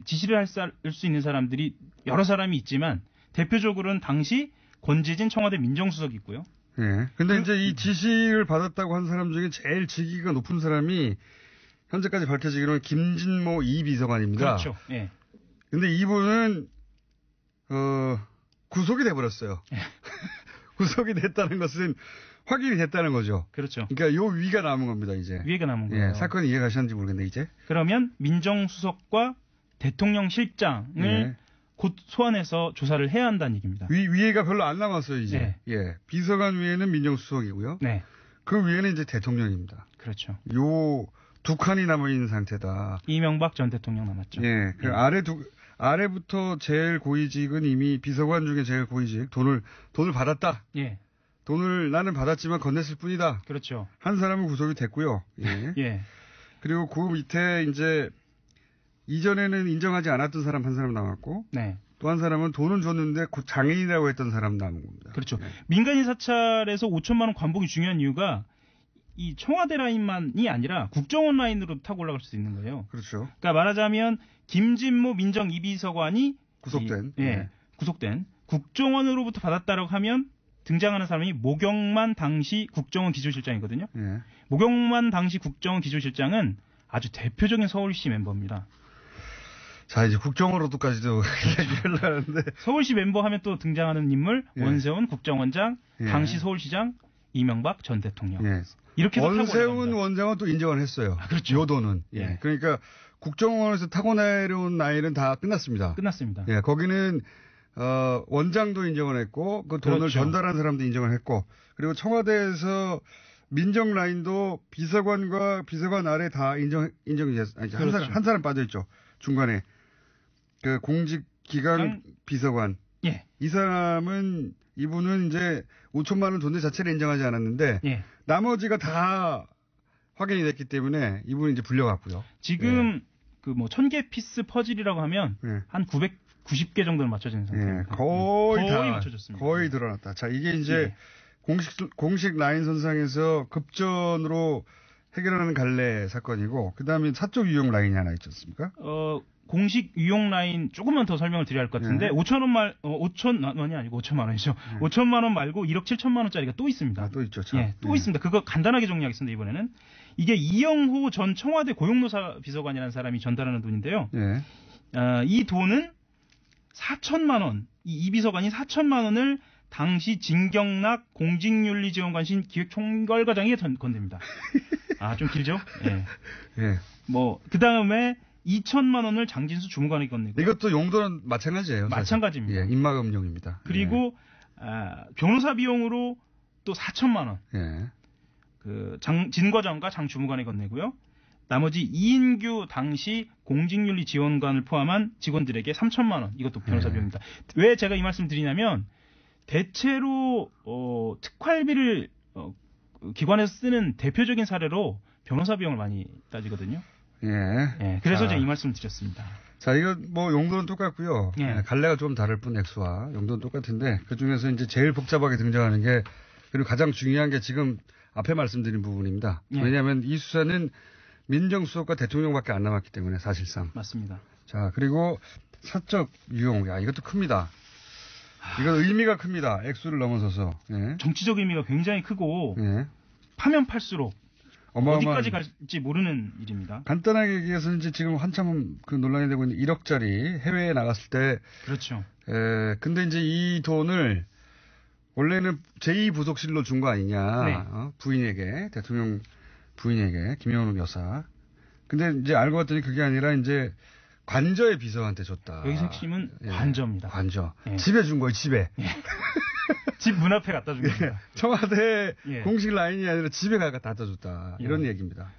지시를 할 수 있는 사람들이 여러 사람이 있지만 대표적으로는 당시 권재진 청와대 민정수석이 있고요. 근데 이제 이 지시를 받았다고 한 사람 중에 제일 직위가 높은 사람이 현재까지 밝혀지기로는 김진모 이 비서관입니다. 그렇죠. 근데 이분은 구속이 돼버렸어요. 구속이 됐다는 것은 확인이 됐다는 거죠. 그렇죠. 그러니까 요 위가 남은 겁니다, 이제. 위가 남은 거예요. 사건이 이해가셨는지 모르겠네, 이제. 그러면 민정수석과 대통령실장을 곧 소환해서 조사를 해야 한다는 얘기입니다. 위에가 별로 안 남았어요, 이제. 비서관 위에는 민정수석이고요. 그 위에는 이제 대통령입니다. 그렇죠. 요 두 칸이 남아있는 상태다. 이명박 전 대통령 남았죠. 그 아래부터 제일 고위직은 이미 비서관 중에 제일 고위직 돈을 받았다. 돈을 나는 받았지만 건넸을 뿐이다. 그렇죠. 한 사람은 구속이 됐고요. 그리고 그 밑에 이제 이전에는 인정하지 않았던 사람 한 사람 남았고 또 한 사람은 돈은 줬는데 장애인이라고 했던 사람 남은 겁니다. 그렇죠. 민간인 사찰에서 5천만 원 관봉이 중요한 이유가 이 청와대 라인만이 아니라 국정원 라인으로 타고 올라갈 수 있는 거예요. 그렇죠. 그러니까 말하자면 김진모 민정 2비서관이 구속된 국정원으로부터 받았다라고 하면 등장하는 사람이 모경만 당시 국정원 기조실장이거든요. 모경만 당시 국정원 기조실장은 아주 대표적인 서울시 멤버입니다. 자, 이제 국정원으로도까지도 얘기를 하는데. 서울시 mem버 하면 또 등장하는 인물, 원세훈 국정원장, 당시 서울시장, 이명박 전 대통령. 이렇게 원세훈 원장은 또 인정을 했어요. 그렇죠. 요도는. 그러니까 국정원에서 타고 내려온 나이는 다 끝났습니다. 끝났습니다. 거기는 원장도 인정을 했고 그 돈을 전달한 사람도 인정을 했고 그리고 청와대에서 민정 라인도 비서관과 비서관 아래 다 인정이 됐어요. 한 사람 빠져 있죠. 중간에 그 공직기관 비서관. 이 사람은 이분은 이제 5천만 원 돈대 자체를 인정하지 않았는데 나머지가 다 확인이 됐기 때문에 이분은 이제 불려갔고요. 지금 그 뭐 1000개 피스 퍼즐이라고 하면 한 990개 정도는 맞춰지는 상태입니다. 거의 맞춰졌습니다. 거의 드러났다. 자, 이게 이제 공식 라인 선상에서 급전으로 해결하는 갈래 사건이고 그다음에 사적 유용 라인이 하나 있지 않습니까? 공식 유용 라인 조금만 더 설명을 드려야 할 것 같은데 5천만 원이 아니고 5천만 원이죠. 5천만 원 말고 1억 7천만 원짜리가 또 있습니다. 또 있죠. 또 있습니다. 그거 간단하게 정리하겠습니다. 이번에는 이게 이영호 전 청와대 고용노사 비서관이라는 사람이 전달하는 돈인데요. 예. 이 돈은 4천만 원, 이 비서관이 4천만 원을 당시 진경락 공직윤리지원관실 기획총괄과장이 건넵니다. 좀 길죠? 예. 예. 그 다음에 2천만 원을 장진수 주무관에게 건네고. 이것도 용도는 마찬가지예요. 마찬가지입니다. 예, 입막음용입니다. 그리고 변호사 비용으로 또 4천만 원. 예. 진 과장과 장 주무관에 건네고요. 나머지 이인규 당시 공직윤리지원관을 포함한 직원들에게 3천만 원. 이것도 변호사 비용입니다. 왜 제가 이 말씀 드리냐면 대체로 특활비를 기관에서 쓰는 대표적인 사례로 변호사 비용을 많이 따지거든요. 예. 그래서 제가 이 말씀을 드렸습니다. 자, 이거 용도는 똑같고요. 예. 갈래가 좀 다를 뿐 액수와 용도는 똑같은데 그 중에서 이제 제일 복잡하게 등장하는 게 그리고 가장 중요한 게 지금 앞에 말씀드린 부분입니다. 예. 왜냐하면 이 수사는 민정수석과 대통령밖에 안 남았기 때문에 사실상. 맞습니다. 자, 그리고 사적 유용. 이것도 큽니다. 이건 의미가 큽니다. 액수를 넘어서서. 예. 정치적 의미가 굉장히 크고 예. 파면 팔수록 어마어마한, 어디까지 갈지 모르는 일입니다. 간단하게 얘기해서 이제 지금 한참 논란이 되고 있는 1억짜리 해외에 나갔을 때. 그렇죠. 근데 이제 이 돈을 원래는 제2부속실로 준 거 아니냐. 네. 부인에게, 대통령 부인에게, 김영훈 여사. 근데 이제 알고 봤더니 그게 아니라 이제 관저의 비서한테 줬다. 여기서 핵심은 관저입니다. 관저. 예. 집에 준 거예요, 집에. 예. 집 문 앞에 갖다 준 겁니다. 청와대 예. 공식 라인이 아니라 집에 갖다 줬다. 이런 얘기입니다.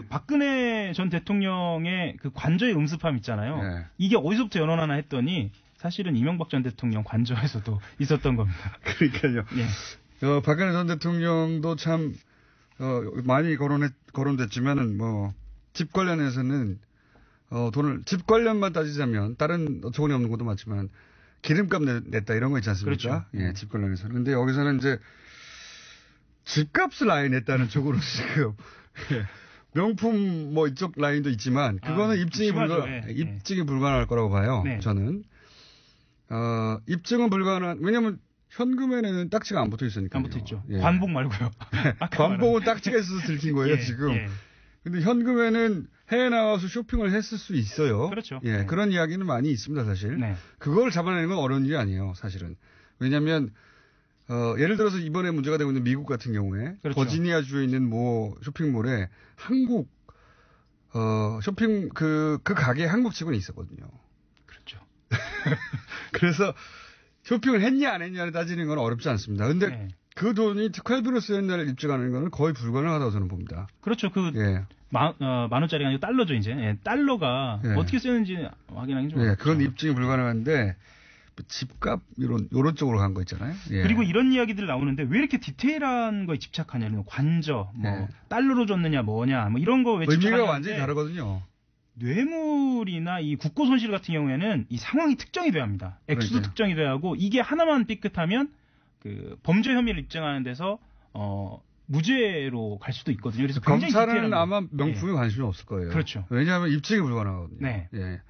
박근혜 전 대통령의 그 관저의 음습함 있잖아요. 예. 이게 어디서부터 연원하나 했더니 사실은 이명박 전 대통령 관저에서도 있었던 겁니다. 그러니까요. 예. 박근혜 전 대통령도 참 많이 거론됐지만은 집 관련해서는 돈을 집 관련만 따지자면 다른 어처구니 없는 것도 많지만 기름값 냈다 이런 거 있지 않습니까? 그렇죠. 예, 집 관련해서는. 근데 여기서는 이제 집값을 아예 냈다는 쪽으로 지금 명품 이쪽 라인도 있지만 그거는 입증이 불가능할 거라고 봐요. 네. 저는. 입증은 불가능한, 왜냐면 현금에는 딱지가 안 붙어 있으니까. 안 붙어 있죠. 예. 관복 말고요. 관복은 딱지가 있어서 들킨 거예요, 지금. 예. 근데 현금에는 해외 나가서 쇼핑을 했을 수 있어요. 그렇죠. 예, 네. 그런 이야기는 많이 있습니다, 사실. 네. 그걸 잡아내는 건 어려운 일이 아니에요, 사실은. 왜냐면, 예를 들어서 이번에 문제가 되고 있는 미국 같은 경우에 그렇죠. 버지니아주에 있는 쇼핑몰에 한국, 그 가게에 한국 직원이 있었거든요. 그렇죠. 그래서 쇼핑을 했냐 안 했냐를 따지는 건 어렵지 않습니다. 근데 네. 그 돈이 특활비로 쓰였냐를 입증하는 건 거의 불가능하다고 저는 봅니다. 그렇죠. 예. 만 원짜리가 아니고 달러죠, 이제. 예, 달러가 어떻게 쓰였는지 확인하기 좀 어렵죠. 그건 입증이 불가능한데 집값 요런 쪽으로 간 거 있잖아요. 예. 그리고 이런 이야기들 나오는데 왜 이렇게 디테일한 거에 집착하냐면 관저, 예. 달러로 줬느냐 뭐냐, 이런 거 왜 집착하냐. 의미가 완전히 다르거든요. 뇌물이나 이 국고 손실 같은 경우에는 이 상황이 특정이 돼야 합니다. 액수도 그러니까요. 특정이 돼야 하고 이게 하나만 삐끗하면 그 범죄 혐의를 입증하는 데서 무죄로 갈 수도 있거든요. 그래서 굉장히 검찰은 디테일한 아마 명품에 관심이 없을 거예요. 그렇죠. 왜냐하면 입증이 불가능하거든요. 네. 예.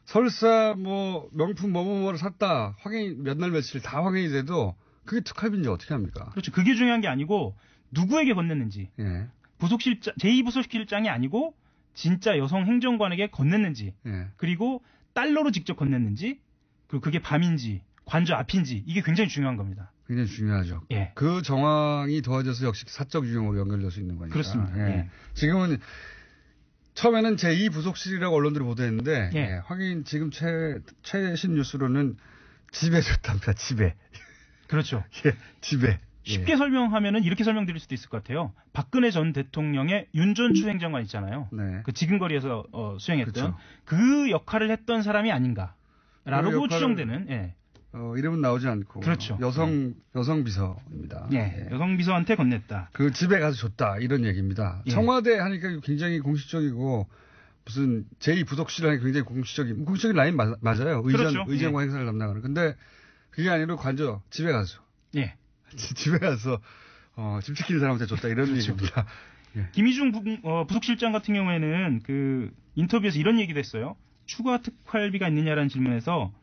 설사 명품 뭐뭐뭐를 샀다 확인 몇 날 며칠 다 확인이 돼도 그게 특활비인지 어떻게 합니까? 그렇죠. 그게 중요한 게 아니고 누구에게 건넸는지 예. 제2부속실장이 아니고 진짜 여성 행정관에게 건넸는지 예. 그리고 달러로 직접 건넸는지 그리고 그게 밤인지 관저 앞인지 이게 굉장히 중요한 겁니다. 굉장히 중요하죠. 예. 그 정황이 더해져서 역시 사적 유용으로 연결될 수 있는 거니까. 그렇습니다. 예. 예. 지금은 처음에는 제2부속실이라고 언론들이 보도했는데 예. 확인 지금 최신 뉴스로는 집에 줬답니다. 집에. 그렇죠. 예. 집에. 쉽게 설명하면은 이렇게 설명드릴 수도 있을 것 같아요. 박근혜 전 대통령의 윤전추 행정관 있잖아요. 네. 그 지근거리에서 수행했던 그렇죠. 그 역할을 했던 사람이 아닌가라고 그 추정되는. 예. 이름은 나오지 않고 그렇죠. 여성 비서입니다. 예. 여성 비서한테 건넸다. 그 집에 가서 줬다 이런 얘기입니다. 예. 청와대 하니까 굉장히 공식적이고 무슨 제2부속실 하니까 굉장히 공식적인 라인 맞아요. 그렇죠. 의전과 예. 행사를 담당하는. 근데 그게 아니라 관저 집에 가서. 예. 집에 가서 집 지키는 사람한테 줬다 이런 그렇죠. 얘기입니다. 예. 김희중 부속실장 같은 경우에는 그 인터뷰에서 이런 얘기도 했어요. 추가 특활비가 있느냐라는 질문에서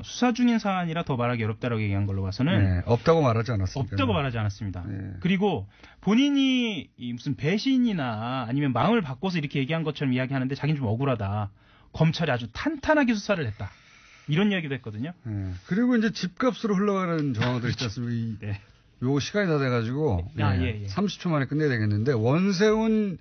수사 중인 사안이라 더 말하기 어렵다라고 얘기한 걸로 봐서는 네, 없다고 말하지 않았습니다. 없다고 말하지 않았습니다. 네. 그리고 본인이 무슨 배신이나 아니면 마음을 바꿔서 이렇게 얘기한 것처럼 이야기하는데 자기는 좀 억울하다. 검찰이 아주 탄탄하게 수사를 했다. 이런 이야기도 했거든요. 네. 그리고 이제 집값으로 흘러가는 정황들 있지 않습니까? 네. 요 시간이 다 돼가지고 예. 30초 만에 끝내야 되겠는데 원세훈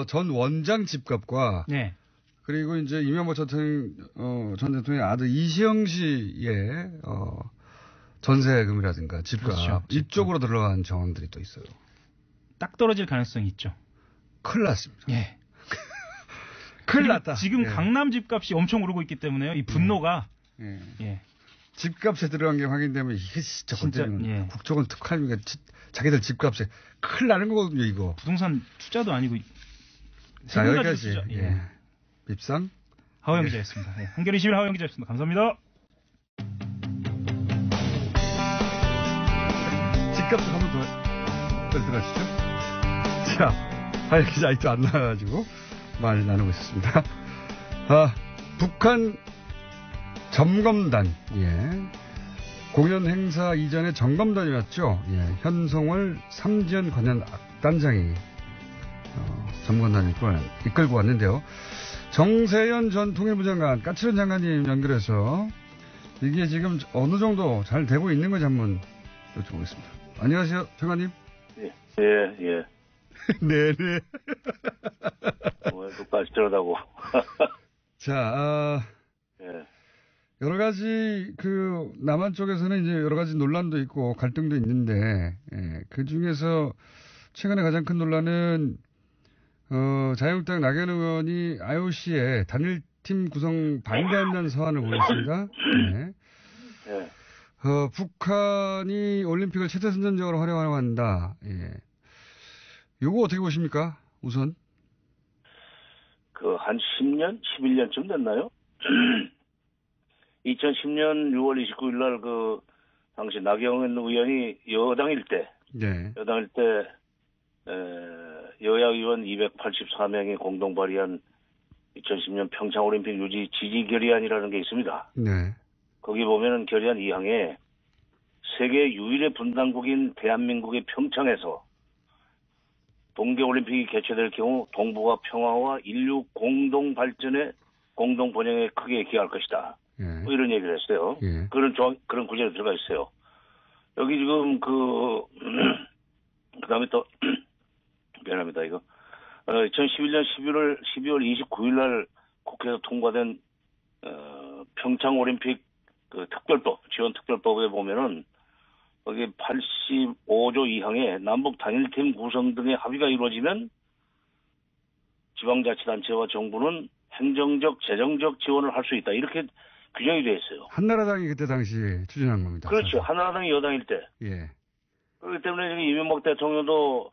전 원장 집값과 네. 그리고 이제 이명박 전 대통령의 아들 이시영 씨의 전세금이라든가 집값 그렇죠. 이쪽으로 들어간 정황들이 또 있어요. 딱 떨어질 가능성이 있죠. 큰일 났습니다. 예. 큰일 났다. 지금 예. 강남 집값이 엄청 오르고 있기 때문에요. 이 분노가 예. 집값에 들어간 게 확인되면 이게 진짜 건드리면 국정원 특활비가 자기들 집값에 큰일 나는 거거든요, 이거. 부동산 투자도 아니고. 자, 여기까지. 투자. 예. 밉상 하호영 기자였습니다. 예. 한겨레 21 하호영 기자였습니다. 감사합니다. 집값 한 번 더 들어가시죠. 자, 하호영 기자 아직도 안 나와가지고 말 나누고 있었습니다. 북한 점검단, 공연 행사 이전에 점검단이었죠. 현송월 삼지연 관련 악단장이 점검단을 이끌고 왔는데요. 정세현 전 통일부 장관, 까칠한 장관님 연결해서 이게 지금 어느 정도 잘 되고 있는 건지 한번 여쭤보겠습니다. 안녕하세요, 장관님. 예. 네네. 끝까지 들어다고. 자, 여러 가지 남한 쪽에서는 이제 여러 가지 논란도 있고 갈등도 있는데 그 중에서 최근에 가장 큰 논란은 자유한국당 nak연 의원이 IOC에 단일팀 구성 반대한다는 서한을 보냈습니다. 북한이 올림픽을 최대 선전적으로 활용하려고 한다. 요거 어떻게 보십니까? 우선. 한 10년, 11년쯤 됐나요? 2010년 6월 29일 날 당시 nak연 의원이 여당일 때 여야 의원 284명이 공동 발의한 2010년 평창올림픽 유지 지지 결의안이라는 게 있습니다. 네. 거기 보면은 결의안 2항에 세계 유일의 분단국인 대한민국의 평창에서 동계올림픽이 개최될 경우 동북아 평화와 인류 공동 발전에 공동 번영에 크게 기여할 것이다. 뭐 이런 얘기를 했어요. 그런 구절이 들어가 있어요. 여기 지금 그다음에 또 미안합니다 이거 2011년 12월 29일 날 국회에서 통과된 평창올림픽 특별법 지원 특별법에 보면은 거기 85조 2항에 남북 단일팀 구성 등의 합의가 이루어지면 지방자치단체와 정부는 행정적, 재정적 지원을 할 수 있다. 이렇게 규정이 되어 있어요. 한나라당이 그때 당시에 추진한 겁니다. 그렇죠. 사실. 한나라당이 여당일 때. 그렇기 때문에 지금 이명박 대통령도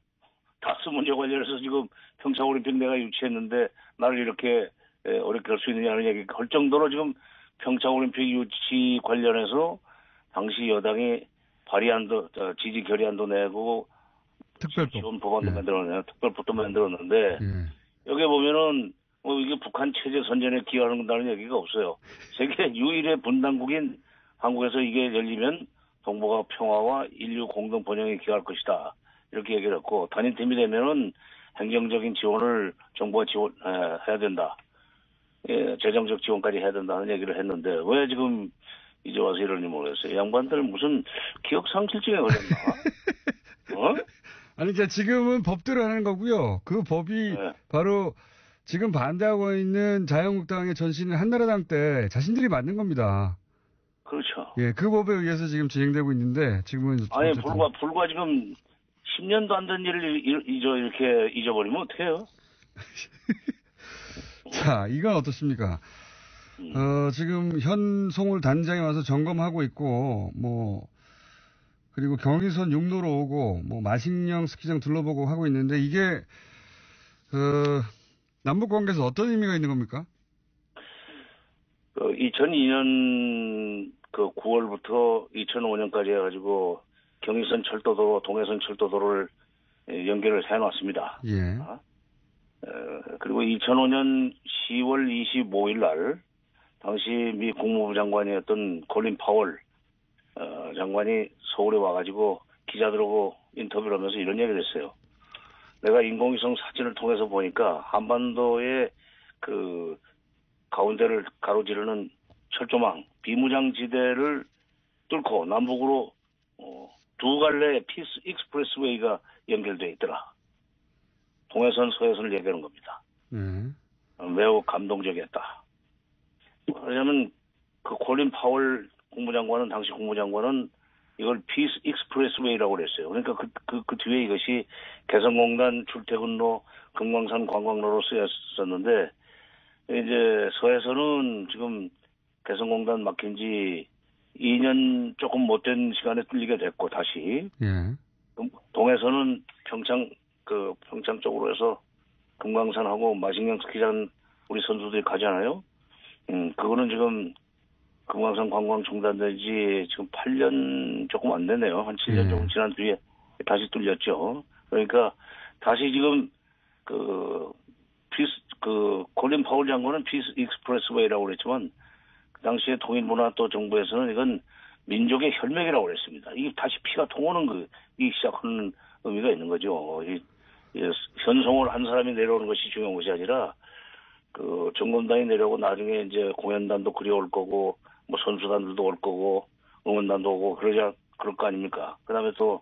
다스 문제 관련해서 지금 평창올림픽 내가 유치했는데 나를 이렇게 어렵게 할 수 있느냐는 얘기 할 정도로 지금 평창올림픽 유치 관련해서 당시 여당이 발의안도 지지 결의안도 내고 특별법 지원 법안도 만들었네요. 특별법도 만들었는데 여기 보면은 이게 북한 체제 선전에 기여한다는 얘기가 없어요. 세계 유일의 분단국인 한국에서 이게 열리면 동북아 평화와 인류 공동 번영에 기여할 것이다. 이렇게 얘기를 했고 단일팀이 되면은 행정적인 지원을 정부가 지원해야 된다. 재정적 지원까지 해야 된다는 얘기를 했는데 왜 지금 이제 와서 이러는지 모르겠어요. 양반들 무슨 기억 상실증에 걸렸나? 아니 이제 지금은 법대로 하는 거고요. 그 법이 바로 지금 반대하고 있는 자유한국당의 전신인 한나라당 때 자신들이 만든 겁니다. 그렇죠. 그 법에 의해서 지금 진행되고 있는데 지금은 아니 불과 지금 10년도 안 된 일을 이렇게 잊어버리면 어떡해요? 자, 이건 어떻습니까? 지금 현송월 단장이 와서 점검하고 있고, 그리고 경의선 육로로 오고, 마식령 스키장 둘러보고 하고 있는데, 이게, 남북 관계에서 어떤 의미가 있는 겁니까? 2002년 9월부터 2005년까지 해가지고, 경의선 철도도로, 동해선 철도도로를 연결을 해놨습니다. 그리고 2005년 10월 25일 날 당시 미 국무부 장관이었던 콜린 파월 장관이 서울에 와가지고 기자들하고 인터뷰를 하면서 이런 얘기를 했어요. 내가 인공위성 사진을 통해서 보니까 한반도의 그 가운데를 가로지르는 철조망, 비무장지대를 뚫고 남북으로 두 갈래 피스 익스프레스웨이가 연결되어 있더라. 동해선, 서해선을 얘기하는 겁니다. 매우 감동적이었다. 왜냐하면 그 콜린 파월 국무장관은 당시 국무장관은 이걸 피스 익스프레스웨이라고 그랬어요. 그러니까 그 뒤에 이것이 개성공단 출퇴근로, 금강산 관광로로 쓰였었는데 이제 서해선은 지금 개성공단 막힌 지 2년 조금 못된 시간에 뚫리게 됐고 다시 동해선은 평창 쪽으로 해서 금강산하고 마식령 스키장 우리 선수들이 가잖아요. 그거는 지금 금강산 관광 중단된 지 지금 8년 조금 안 되네요. 한 7년 조금 지난 뒤에 다시 뚫렸죠. 그러니까 다시 지금 콜린 파월 장관은 피스 익스프레스웨이라고 그랬지만 그 당시에 통일부나 또 정부에서는 이건 민족의 혈맥이라고 그랬습니다. 이게 다시 피가 통하는 이 시작하는 의미가 있는 거죠. 현송을 한 사람이 내려오는 것이 중요한 것이 아니라 그 정검단이 내려오고 나중에 이제 공연단도 그리 올 거고 뭐 선수단들도 올 거고 응원단도 오고 그럴 거 아닙니까? 그다음에 또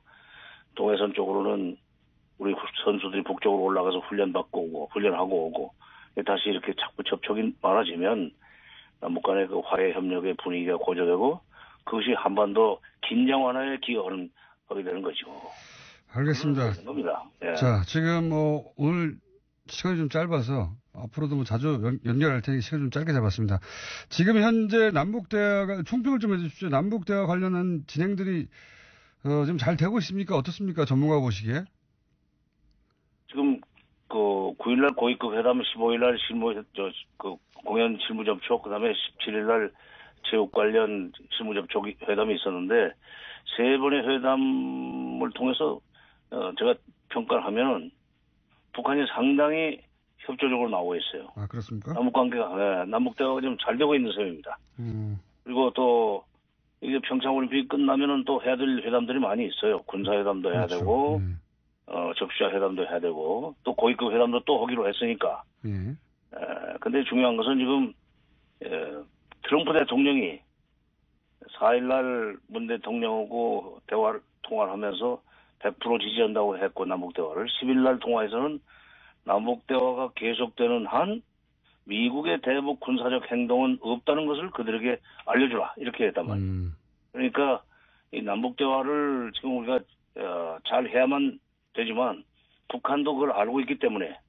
동해선 쪽으로는 우리 선수들이 북쪽으로 올라가서 훈련받고 오고 훈련하고 오고 다시 이렇게 자꾸 접촉이 많아지면 남북 간의 그 화해 협력의 분위기가 고조되고 그것이 한반도 긴장 완화에 기여하게 되는 거죠. 알겠습니다. 겁니다. 예. 자, 지금 오늘 시간이 좀 짧아서 앞으로도 자주 연결할 테니 시간 좀 짧게 잡았습니다. 지금 현재 남북대화가 총평을 좀 해주십시오. 남북대화 관련한 진행들이 지금 잘 되고 있습니까? 어떻습니까? 전문가 보시기에? 지금 9일날 고위급 회담, 15일날 공연 실무 접촉, 그다음에 17일날 체육 관련 실무 접촉 회담이 있었는데 세 번의 회담을 통해서 제가 평가를 하면은 북한이 상당히 협조적으로 나오고 있어요. 아, 그렇습니까? 남북대화가 좀 잘 되고 있는 셈입니다. 그리고 또 이게 평창 올림픽이 끝나면은 또 해야 될 회담들이 많이 있어요. 군사회담도 해야 그렇죠. 되고, 접시자 회담도 해야 되고, 또 고위급 회담도 또 하기로 했으니까. 근데 중요한 것은 지금, 트럼프 대통령이 4일날 문 대통령하고 통화를 하면서 100% 지지한다고 했고, 남북대화를. 10일날 통화에서는 남북대화가 계속되는 한 미국의 대북 군사적 행동은 없다는 것을 그들에게 알려주라. 이렇게 했단 말이에요. 그러니까 이 남북대화를 지금 우리가 잘 해야만 되지만 북한도 그걸 알고 있기 때문에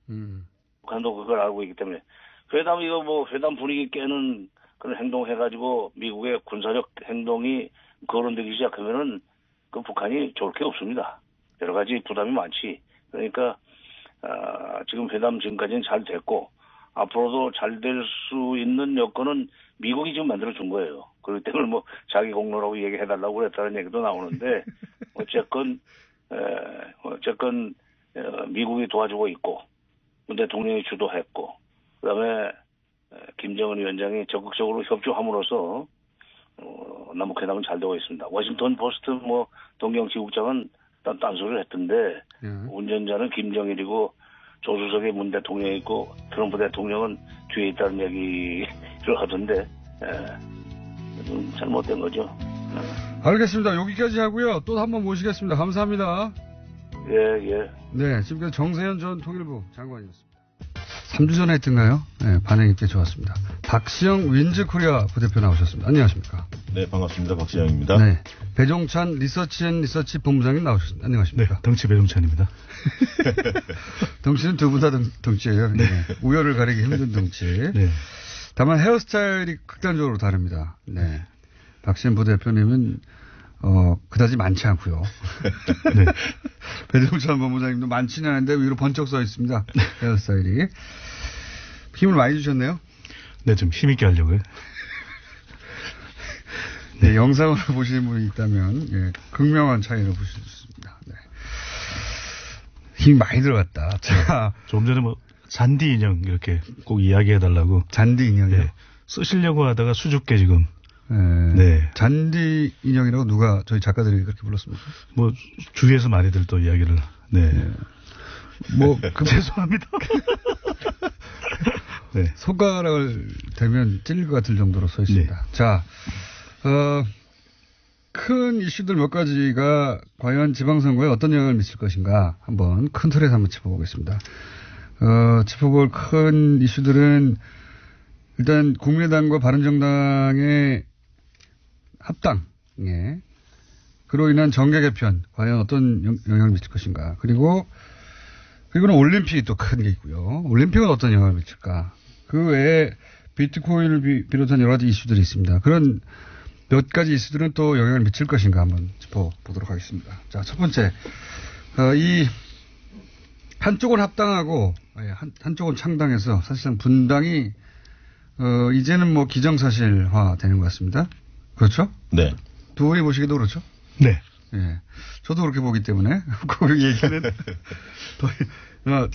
회담 분위기 깨는 그런 행동 해가지고 미국의 군사적 행동이 거론되기 시작하면은 그 북한이 좋을 게 없습니다. 여러 가지 부담이 많지. 그러니까 지금 회담 지금까지는 잘 됐고 앞으로도 잘 될 수 있는 여건은 미국이 지금 만들어준 거예요. 그렇기 때문에 자기 공로라고 얘기해달라고 그랬다는 얘기도 나오는데 어쨌건 미국이 도와주고 있고 문 대통령이 주도했고 그다음에 김정은 위원장이 적극적으로 협조함으로써 남북회담은 잘 되고 있습니다. 워싱턴 포스트 동경지국장은 딴소리를 했던데 운전자는 김정일이고 조수석에 문 대통령이 있고 트럼프 대통령은 뒤에 있다는 얘기를 하던데 좀 잘못된 거죠. 알겠습니다. 여기까지 하고요. 또 한번 모시겠습니다. 감사합니다. 예. 네, 지금까지 정세현 전 통일부 장관이었습니다. 3주 전에 했던가요? 네, 반응이 꽤 좋았습니다. 박시영 윈즈코리아 부대표 나오셨습니다. 안녕하십니까? 네, 반갑습니다. 박시영입니다. 네, 배종찬 리서치 본부장님 나오셨습니다. 안녕하십니까? 네, 덩치 배종찬입니다. 덩치는 두 분 다 덩치예요. 네. 우열을 가리기 힘든 덩치. 네. 다만 헤어스타일이 극단적으로 다릅니다. 네. 박시영 부대표님은 그다지 많지 않고요. 네. 배종찬 본부장님도 많지는 않은데 위로 번쩍 서 있습니다. 헤어스타일이. 힘을 많이 주셨네요. 네, 좀 힘있게 하려고요. 네, 영상으로 보시는 분이 있다면 극명한 차이를 보실 수 있습니다. 네. 힘이 많이 들어갔다. 자, 좀 전에 잔디 인형 이렇게 꼭 이야기해달라고. 잔디 인형이요? 네. 쓰시려고 하다가 수줍게 지금. 네. 잔디 인형이라고 누가 저희 작가들이 그렇게 불렀습니까? 뭐 주위에서 많이들 또 이야기를. 네. 뭐 죄송합니다. 네. 손가락을 대면 찔릴 것 같을 정도로 서 있습니다. 네. 자, 큰 이슈들 몇 가지가 과연 지방선거에 어떤 영향을 미칠 것인가 한번 큰 틀에서 한번 짚어보겠습니다. 짚어볼 큰 이슈들은 일단 국민의당과 바른정당의 합당, 예. 그로 인한 정계 개편, 과연 어떤 영향을 미칠 것인가. 그리고는 올림픽이 또 큰 게 있고요. 올림픽은 어떤 영향을 미칠까. 그 외에 비트코인을 비롯한 여러 가지 이슈들이 있습니다. 그런 몇 가지 이슈들은 또 영향을 미칠 것인가 한번 짚어보도록 하겠습니다. 자, 첫 번째, 이 한쪽은 합당하고 한쪽은 창당해서 사실상 분당이 이제는 뭐 기정사실화 되는 것 같습니다. 그렇죠? 네. 두 분이 보시기도 그렇죠? 네. 예. 저도 그렇게 보기 때문에 그 얘기는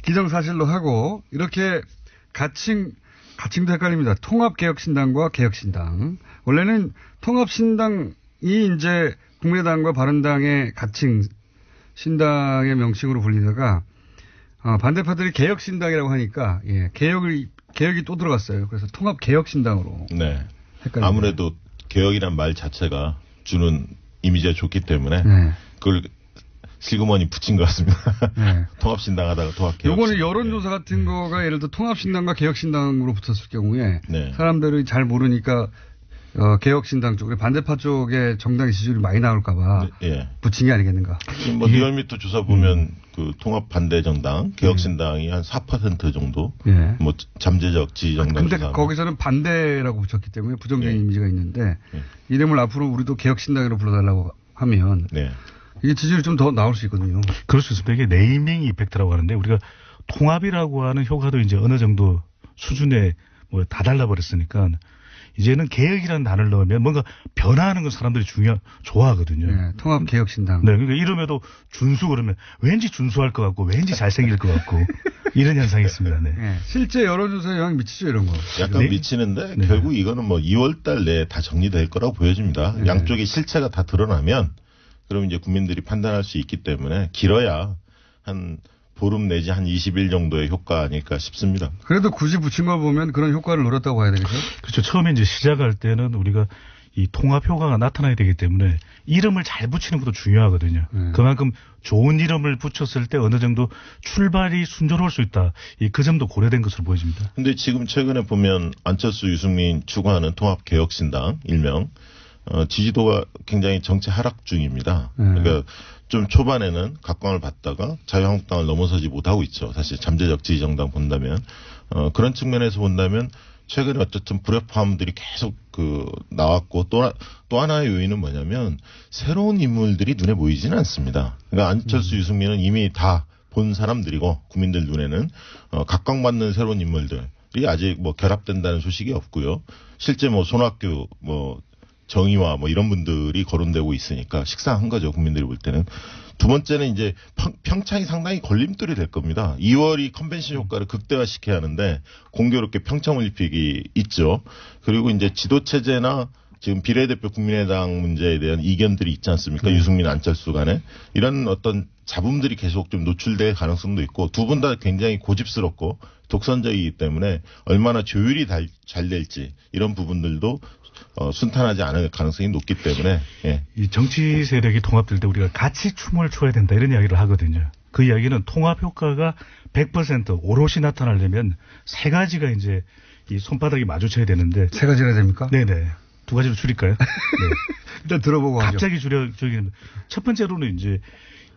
기정사실로 하고 이렇게 가칭도 헷갈립니다. 통합개혁신당과 개혁신당. 원래는 통합신당이 이제 국민의당과 바른당의 가칭 신당의 명칭으로 불리다가 반대파들이 개혁신당이라고 하니까 예, 개혁이 또 들어갔어요. 그래서 통합개혁신당으로. 네. 헷갈립니다. 아무래도 개혁이란 말 자체가 주는 이미지가 좋기 때문에 네. 그걸 슬그머니 붙인 것 같습니다. 네. 통합신당 하다가 통합개혁신당. 요거는 여론조사 같은 거가 예를 들어 통합신당과 개혁신당으로 붙었을 경우에 네. 사람들이 잘 모르니까 개혁신당 쪽에 반대파 쪽에 정당의 지지율이 많이 나올까봐 예. 붙인 게 아니겠는가. 뭐 리얼미터 조사 보면 그 통합 반대 정당 개혁신당이 한 4% 정도 예. 뭐 잠재적 지지 정당. 근데 거기서는 반대라고 붙였기 때문에 부정적인 예. 이미지가 있는데 예. 이름을 앞으로 우리도 개혁신당으로 불러달라고 하면 네. 이게 지지율이 좀 더 나올 수 있거든요. 그럴 수 있습니다. 이게 네이밍 이펙트라고 하는데 우리가 통합이라고 하는 효과도 이제 어느 정도 수준에 뭐 다 달라버렸으니까 이제는 개혁이라는 단어를 넣으면 뭔가 변화하는 건 사람들이 좋아하거든요. 네, 통합개혁신당. 네, 그러니까 이름에도 준수 그러면 왠지 준수할 것 같고 왠지 잘생길 것 같고 이런 현상이 있습니다. 네. 네, 실제 여론조사에 영향 미치죠 이런 거. 약간 네. 미치는데 네. 결국 이거는 뭐 2월달 내에 다 정리될 거라고 보여집니다. 네. 양쪽의 실체가 다 드러나면 그럼 이제 국민들이 판단할 수 있기 때문에 길어야 한 보름 내지 한 20일 정도의 효과 아닐까 싶습니다. 그래도 굳이 붙인 걸 보면 그런 효과를 노렸다고 봐야 되겠죠? 그렇죠. 처음에 이제 시작할 때는 우리가 이 통합 효과가 나타나야 되기 때문에 이름을 잘 붙이는 것도 중요하거든요. 그만큼 좋은 이름을 붙였을 때 어느 정도 출발이 순조로울 수 있다. 그 점도 고려된 것으로 보여집니다. 근데 지금 최근에 보면 안철수, 유승민 추구하는 통합개혁신당 일명 지지도가 굉장히 정체 하락 중입니다. 그러니까 좀 초반에는 각광을 받다가 자유한국당을 넘어서지 못하고 있죠. 사실 잠재적 지지정당 본다면 그런 측면에서 본다면 최근에 어쨌든 불협화음들이 계속 나왔고 또 하나의 요인은 뭐냐면 새로운 인물들이 눈에 보이지는 않습니다. 그러니까 안철수, 유승민은 이미 다 본 사람들이고 국민들 눈에는 각광받는 새로운 인물들이 아직 뭐 결합된다는 소식이 없고요. 실제 뭐 손학규 정의와 뭐 이런 분들이 거론되고 있으니까 식상한 거죠. 국민들이 볼 때는. 두 번째는 이제 평창이 상당히 걸림돌이 될 겁니다. 2월이 컨벤션 효과를 극대화시켜야 하는데 공교롭게 평창올림픽이 있죠. 그리고 이제 지도체제나 지금 비례대표 국민의당 문제에 대한 이견들이 있지 않습니까? 유승민, 안철수 간에. 이런 어떤 잡음들이 계속 좀 노출될 가능성도 있고 두 분 다 굉장히 고집스럽고 독선적이기 때문에 얼마나 조율이 잘 될지 이런 부분들도 순탄하지 않을 가능성이 높기 때문에 예. 이 정치 세력이 통합될 때 우리가 같이 춤을 춰야 된다 이런 이야기를 하거든요. 그 이야기는 통합 효과가 100% 오롯이 나타나려면 세 가지가 이제 이 손바닥이 마주쳐야 되는데 세 가지나 됩니까? 네네. 두 가지로 줄일까요? 네. 일단 들어보고 갑자기 줄여주기는 첫 번째로는 이제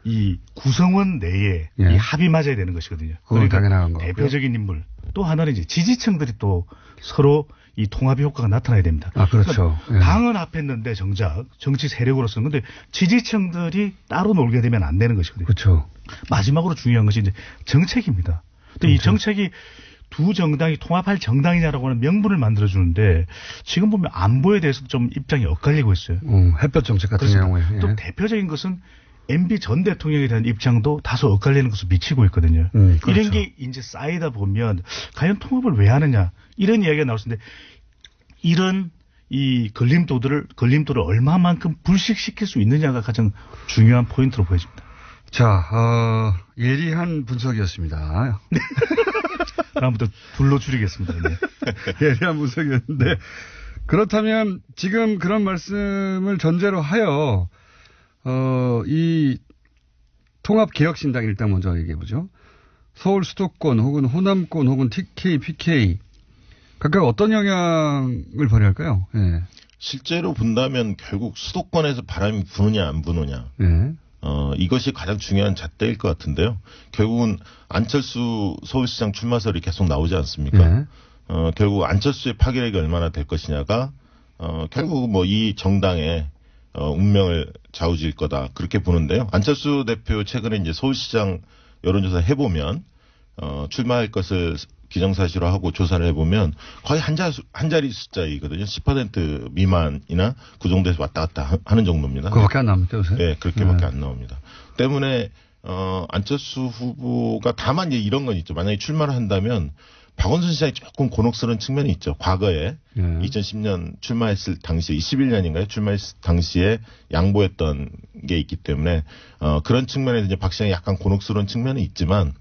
이 구성원 내에 이 합이 맞아야 되는 것이거든요. 그러니까 당연한 거. 대표적인 인물. 또 하나는 이제 지지층들이 또 서로 이 통합의 효과가 나타나야 됩니다. 아, 그렇죠. 그러니까 당은 합했는데 정작 정치 세력으로서는 근데 지지층들이 따로 놀게 되면 안 되는 것이거든요. 그렇죠. 마지막으로 중요한 것이 이제 정책입니다. 근데 이 정책이 두 정당이 통합할 정당이냐라고 하는 명분을 만들어주는데 지금 보면 안보에 대해서 좀 입장이 엇갈리고 있어요. 햇볕 정책 같은 경우에. 예. 또 대표적인 것은 MB 전 대통령에 대한 입장도 다소 엇갈리는 것을 미치고 있거든요. 그렇죠. 이런 게 이제 쌓이다 보면 과연 통합을 왜 하느냐 이런 이야기가 나올 수 있는데 이런 이 걸림돌을 얼마만큼 불식시킬 수 있느냐가 가장 중요한 포인트로 보여집니다. 자, 예리한 분석이었습니다. 다음부터 둘로 줄이겠습니다. 네. 예리한 분석이었는데, 그렇다면 지금 그런 말씀을 전제로 하여, 이 통합개혁신당 일단 먼저 얘기해보죠. 서울 수도권 혹은 호남권 혹은 TK, PK, 각각 어떤 영향을 발휘할까요? 예. 실제로 본다면 결국 수도권에서 바람이 부느냐 안 부느냐. 예. 이것이 가장 중요한 잣대일 것 같은데요. 결국은 안철수 서울시장 출마설이 계속 나오지 않습니까? 예. 결국 안철수의 파괴력이 얼마나 될 것이냐가 결국 뭐 이 정당의 운명을 좌우질 거다 그렇게 보는데요. 안철수 대표 최근에 이제 서울시장 여론조사 해보면 출마할 것을 기정사실화하고 조사를 해보면 거의 한 자리 숫자이거든요. 10% 미만이나 그 정도에서 왔다 갔다 하는 정도입니다. 그거밖에 안 나옵니까 요새? 네, 그렇게밖에 안 나옵니다. 때문에 안철수 후보가 다만 이런 건 있죠. 만약에 출마를 한다면 박원순 시장이 조금 곤혹스러운 측면이 있죠. 과거에 2010년 출마했을 당시에 21년인가요? 출마했을 당시에 양보했던 게 있기 때문에 그런 측면에서 이제 박 시장이 약간 곤혹스러운 측면이 있지만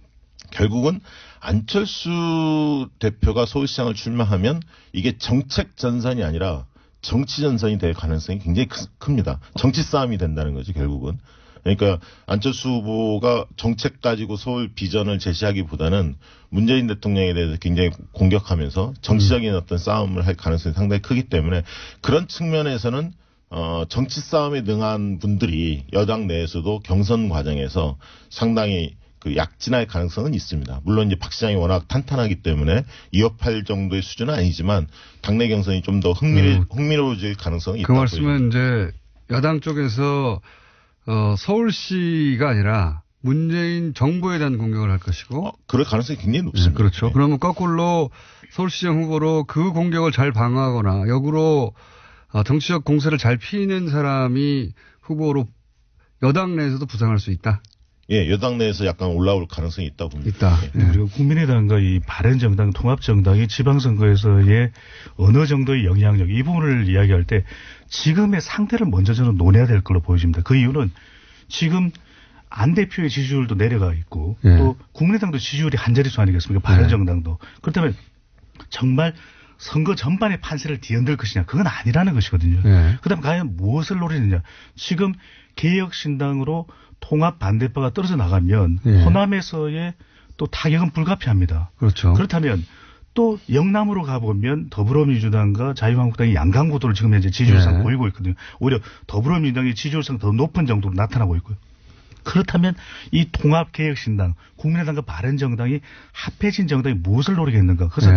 결국은 안철수 대표가 서울시장을 출마하면 이게 정책 전선이 아니라 정치 전선이 될 가능성이 굉장히 큽니다. 정치 싸움이 된다는 거죠, 결국은. 그러니까 안철수 후보가 정책 가지고 서울 비전을 제시하기보다는 문재인 대통령에 대해서 굉장히 공격하면서 정치적인 어떤 싸움을 할 가능성이 상당히 크기 때문에 그런 측면에서는 정치 싸움에 능한 분들이 여당 내에서도 경선 과정에서 상당히 그 약진할 가능성은 있습니다. 물론 이제 박 시장이 워낙 탄탄하기 때문에 2업8 정도의 수준은 아니지만 당내 경선이 좀 더 흥미로워질 가능성이 있다. 그 말씀은 이제 야당 쪽에서 서울시가 아니라 문재인 정부에 대한 공격을 할 것이고. 그럴 가능성이 굉장히 높습니다. 네, 그렇죠. 네. 그러면 거꾸로 서울시장 후보로 그 공격을 잘 방어하거나 역으로 정치적 공세를 잘 피는 사람이 후보로 여당 내에서도 부상할 수 있다. 예, 여당 내에서 약간 올라올 가능성이 있다고 봅니다. 있다. 예. 그리고 국민의당과 이 바른정당, 통합정당이 지방선거에서의 어느 정도의 영향력, 이 부분을 이야기할 때 지금의 상태를 먼저 저는 논해야 될 걸로 보여집니다. 그 이유는 지금 안 대표의 지지율도 내려가 있고 또 국민의당도 지지율이 한 자릿수 아니겠습니까? 바른정당도. 그렇다면 정말 선거 전반의 판세를 뒤흔들 것이냐, 그건 아니라는 것이거든요. 그다음 과연 무엇을 노리느냐. 지금 개혁신당으로 통합 반대파가 떨어져 나가면 호남에서의 또 타격은 불가피합니다. 그렇죠. 그렇다면 또 영남으로 가보면 더불어민주당과 자유한국당이 양강구도를 지금 현재 지지율상 보이고 있거든요. 오히려 더불어민주당이 지지율상 더 높은 정도로 나타나고 있고요. 그렇다면 이 통합개혁신당, 국민의당과 바른정당이 합해진 정당이 무엇을 노리겠는가. 그래서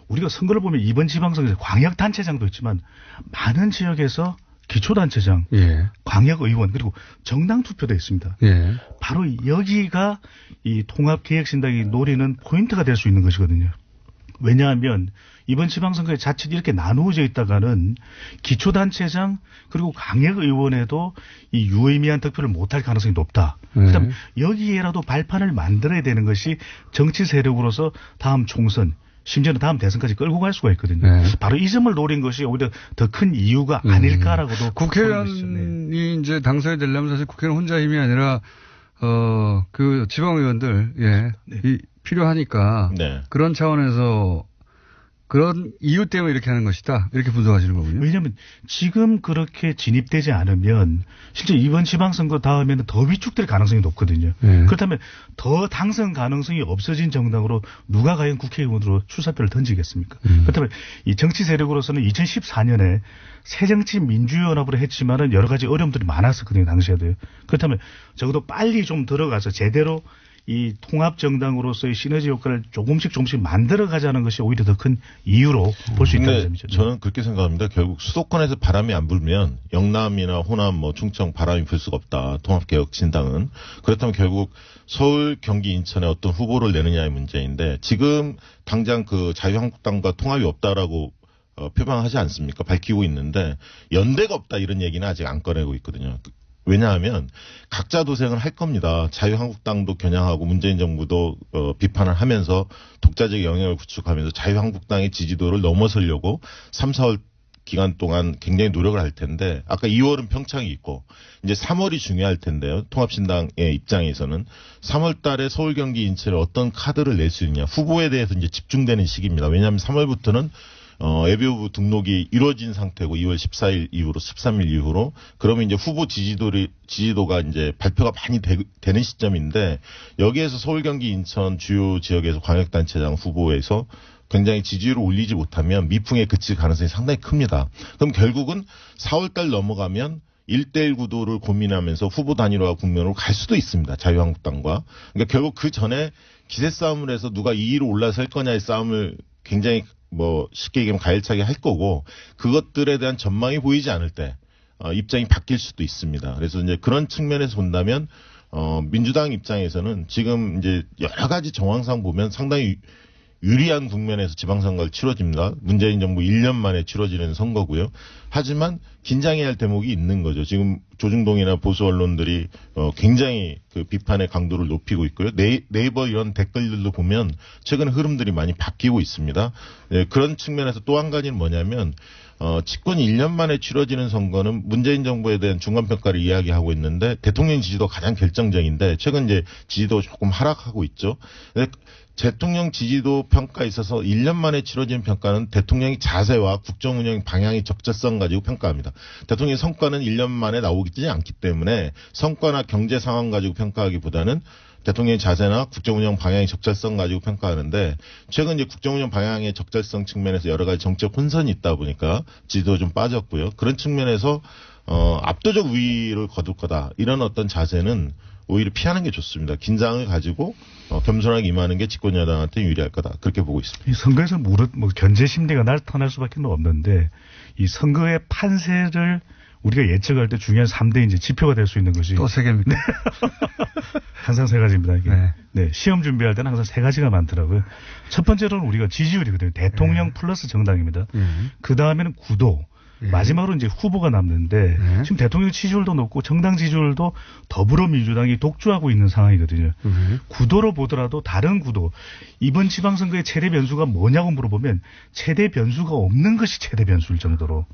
우리가 선거를 보면 이번 지방선거에서 광역단체장도 있지만 많은 지역에서 기초단체장, 광역의원 그리고 정당투표도 있습니다. 바로 여기가 이 통합개혁신당이 노리는 포인트가 될 수 있는 것이거든요. 왜냐하면 이번 지방선거에 자칫 이렇게 나누어져 있다가는 기초단체장 그리고 광역의원에도 이 유의미한 득표를 못할 가능성이 높다. 그다음 여기에라도 발판을 만들어야 되는 것이 정치 세력으로서 다음 총선 심지어는 다음 대선까지 끌고 갈 수가 있거든요. 바로 이 점을 노린 것이 오히려 더 큰 이유가 아닐까라고도. 국회의원이 이제 당선이 되려면 사실 국회는 혼자 힘이 아니라, 그 지방의원들, 필요하니까. 그런 차원에서 그런 이유 때문에 이렇게 하는 것이다. 이렇게 분석하시는 거군요. 왜냐하면 지금 그렇게 진입되지 않으면 실제 이번 지방선거 다음에는 더 위축될 가능성이 높거든요. 그렇다면 더 당선 가능성이 없어진 정당으로 누가 과연 국회의원으로 출사표를 던지겠습니까? 그렇다면 이 정치 세력으로서는 2014년에 새정치민주연합으로 했지만은 여러 가지 어려움들이 많았었거든요. 당시에도요. 그렇다면 적어도 빨리 좀 들어가서 제대로 이 통합정당으로서의 시너지 효과를 조금씩 만들어가자는 것이 오히려 더 큰 이유로 볼 수 있다는 점이죠. 저는 그렇게 생각합니다. 결국 수도권에서 바람이 안 불면 영남이나 호남, 충청 바람이 불 수가 없다. 통합개혁신당은. 그렇다면 결국 서울, 경기, 인천에 어떤 후보를 내느냐의 문제인데 지금 당장 그 자유한국당과 통합이 없다라고 표방하지 않습니까? 밝히고 있는데 연대가 없다 이런 얘기는 아직 안 꺼내고 있거든요. 왜냐하면 각자 도생을 할 겁니다. 자유한국당도 겨냥하고 문재인 정부도 비판을 하면서 독자적 영향을 구축하면서 자유한국당의 지지도를 넘어서려고 3, 4월 기간 동안 굉장히 노력을 할 텐데 아까 2월은 평창이 있고 이제 3월이 중요할 텐데요. 통합신당의 입장에서는 3월 달에 서울, 경기, 인천에 어떤 카드를 낼 수 있느냐. 후보에 대해서 이제 집중되는 시기입니다. 왜냐하면 3월부터는 예비후보 등록이 이루어진 상태고 2월 14일 이후로 13일 이후로 그러면 이제 후보 지지도가 이제 발표가 많이 되는 시점인데 여기에서 서울, 경기, 인천 주요 지역에서 광역단체장 후보에서 굉장히 지지율을 올리지 못하면 미풍에 그칠 가능성이 상당히 큽니다. 그럼 결국은 4월달 넘어가면 1대1 구도를 고민하면서 후보 단일화 국면으로 갈 수도 있습니다. 자유한국당과. 그러니까 결국 그 전에 기세 싸움을 해서 누가 2위로 올라설 거냐의 싸움을 굉장히 쉽게 얘기하면 가열차게 할 거고 그것들에 대한 전망이 보이지 않을 때 입장이 바뀔 수도 있습니다. 그래서 이제 그런 측면에서 본다면 민주당 입장에서는 지금 이제 여러 가지 정황상 보면 상당히 유리한 국면에서 지방선거를 치러집니다. 문재인 정부 1년 만에 치러지는 선거고요. 하지만 긴장해야 할 대목이 있는 거죠. 지금 조중동이나 보수 언론들이 굉장히 그 비판의 강도를 높이고 있고요. 네이버 이런 댓글들도 보면 최근 흐름들이 많이 바뀌고 있습니다. 네, 그런 측면에서 또 한 가지는 뭐냐면 집권이 1년 만에 치러지는 선거는 문재인 정부에 대한 중간평가를 이야기하고 있는데 대통령 지지도 가장 결정적인데 최근 이제 지지도가 조금 하락하고 있죠. 대통령 지지도 평가에 있어서 1년 만에 치러지는 평가는 대통령의 자세와 국정운영 방향의 적절성 가지고 평가합니다. 대통령의 성과는 1년 만에 나오지 않기 때문에 성과나 경제 상황 가지고 평가하기보다는 대통령의 자세나 국정운영 방향의 적절성 가지고 평가하는데 최근 이제 국정운영 방향의 적절성 측면에서 여러 가지 정책 혼선이 있다 보니까 지지도 좀 빠졌고요. 그런 측면에서 압도적 우위를 거둘 거다. 이런 어떤 자세는 오히려 피하는 게 좋습니다. 긴장을 가지고 겸손하게 임하는 게 집권 여당한테 유리할 거다. 그렇게 보고 있습니다. 이 선거에서 견제 심리가 나타날 수밖에 없는데 이 선거의 판세를 우리가 예측할 때 중요한 3대 이제 지표가 될 수 있는 것이 또 3개입니다. 항상 3가지입니다. 이게. 네. 시험 준비할 때는 항상 3가지가 많더라고요. 첫 번째로는 우리가 지지율이거든요. 대통령 플러스 정당입니다. 그 다음에는 구도. 마지막으로 이제 후보가 남는데 지금 대통령 지지율도 높고 정당 지지율도 더불어민주당이 독주하고 있는 상황이거든요. 구도로 보더라도 다른 구도 이번 지방선거의 최대 변수가 뭐냐고 물어보면 최대 변수가 없는 것이 최대 변수일 정도로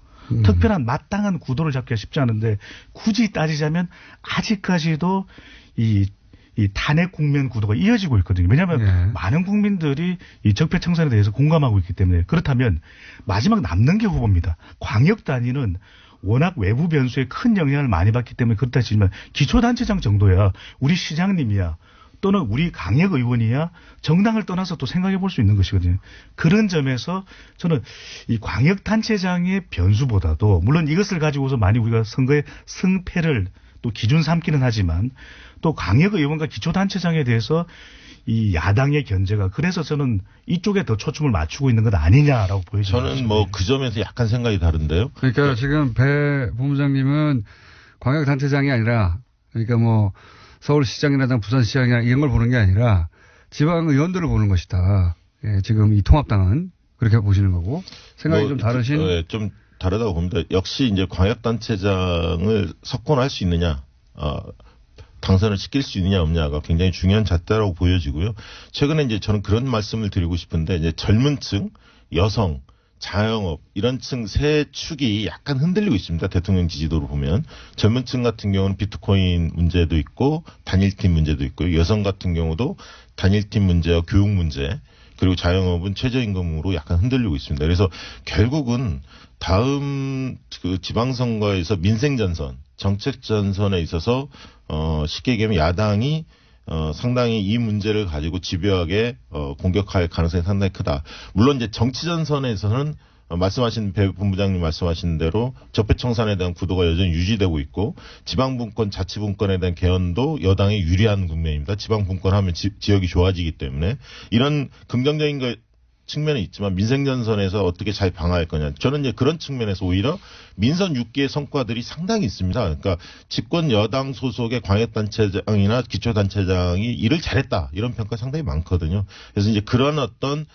특별한 마땅한 구도를 잡기가 쉽지 않은데 굳이 따지자면 아직까지도 이 탄핵 국면 구도가 이어지고 있거든요. 왜냐하면 많은 국민들이 이 적폐청산에 대해서 공감하고 있기 때문에 그렇다면 마지막 남는 게 후보입니다. 광역 단위는 워낙 외부 변수에 큰 영향을 많이 받기 때문에 그렇다 치지만 기초단체장 정도야 우리 시장님이야 또는 우리 강역 의원이야 정당을 떠나서 또 생각해 볼 수 있는 것이거든요. 그런 점에서 저는 이 광역단체장의 변수보다도 물론 이것을 가지고서 많이 우리가 선거의 승패를 또 기준 삼기는 하지만 또 강역 의원과 기초단체장에 대해서 이 야당의 견제가 그래서 저는 이쪽에 더 초점을 맞추고 있는 것 아니냐라고 보여집니다. 저는 그 점에서 약간 생각이 다른데요. 그러니까 지금 배 본부장님은 광역단체장이 아니라 그러니까 서울시장이나 부산시장이나 이런 걸 보는 게 아니라 지방의원들을 보는 것이다. 예, 지금 이 통합당은 그렇게 보시는 거고 생각이 좀 다르신. 좀 다르다고 봅니다. 역시 이제 광역단체장을 석권할 수 있느냐, 당선을 시킬 수 있느냐 없냐가 굉장히 중요한 잣대라고 보여지고요. 최근에 이제 저는 그런 말씀을 드리고 싶은데 이제 젊은 층, 여성, 자영업 이런 층 세 축이 약간 흔들리고 있습니다. 대통령 지지도로 보면 젊은 층 같은 경우는 비트코인 문제도 있고 단일팀 문제도 있고요. 여성 같은 경우도 단일팀 문제와 교육 문제 그리고 자영업은 최저임금으로 약간 흔들리고 있습니다. 그래서 결국은 다음 그 지방선거에서 민생전선, 정책전선에 있어서 쉽게 얘기하면 야당이 상당히 이 문제를 가지고 집요하게 공격할 가능성이 상당히 크다. 물론 이제 정치전선에서는 말씀하신 배 본부장님 말씀하신 대로 적폐청산에 대한 구도가 여전히 유지되고 있고 지방분권, 자치분권에 대한 개헌도 여당이 유리한 국면입니다. 지방분권하면 지역이 좋아지기 때문에 이런 긍정적인 측면이 있지만 민생전선에서 어떻게 잘 방어할 거냐. 저는 이제 그런 측면에서 오히려 민선 6기의 성과들이 상당히 있습니다. 그러니까 집권 여당 소속의 광역단체장이나 기초단체장이 일을 잘했다. 이런 평가 상당히 많거든요. 그래서 이제 그런 어떤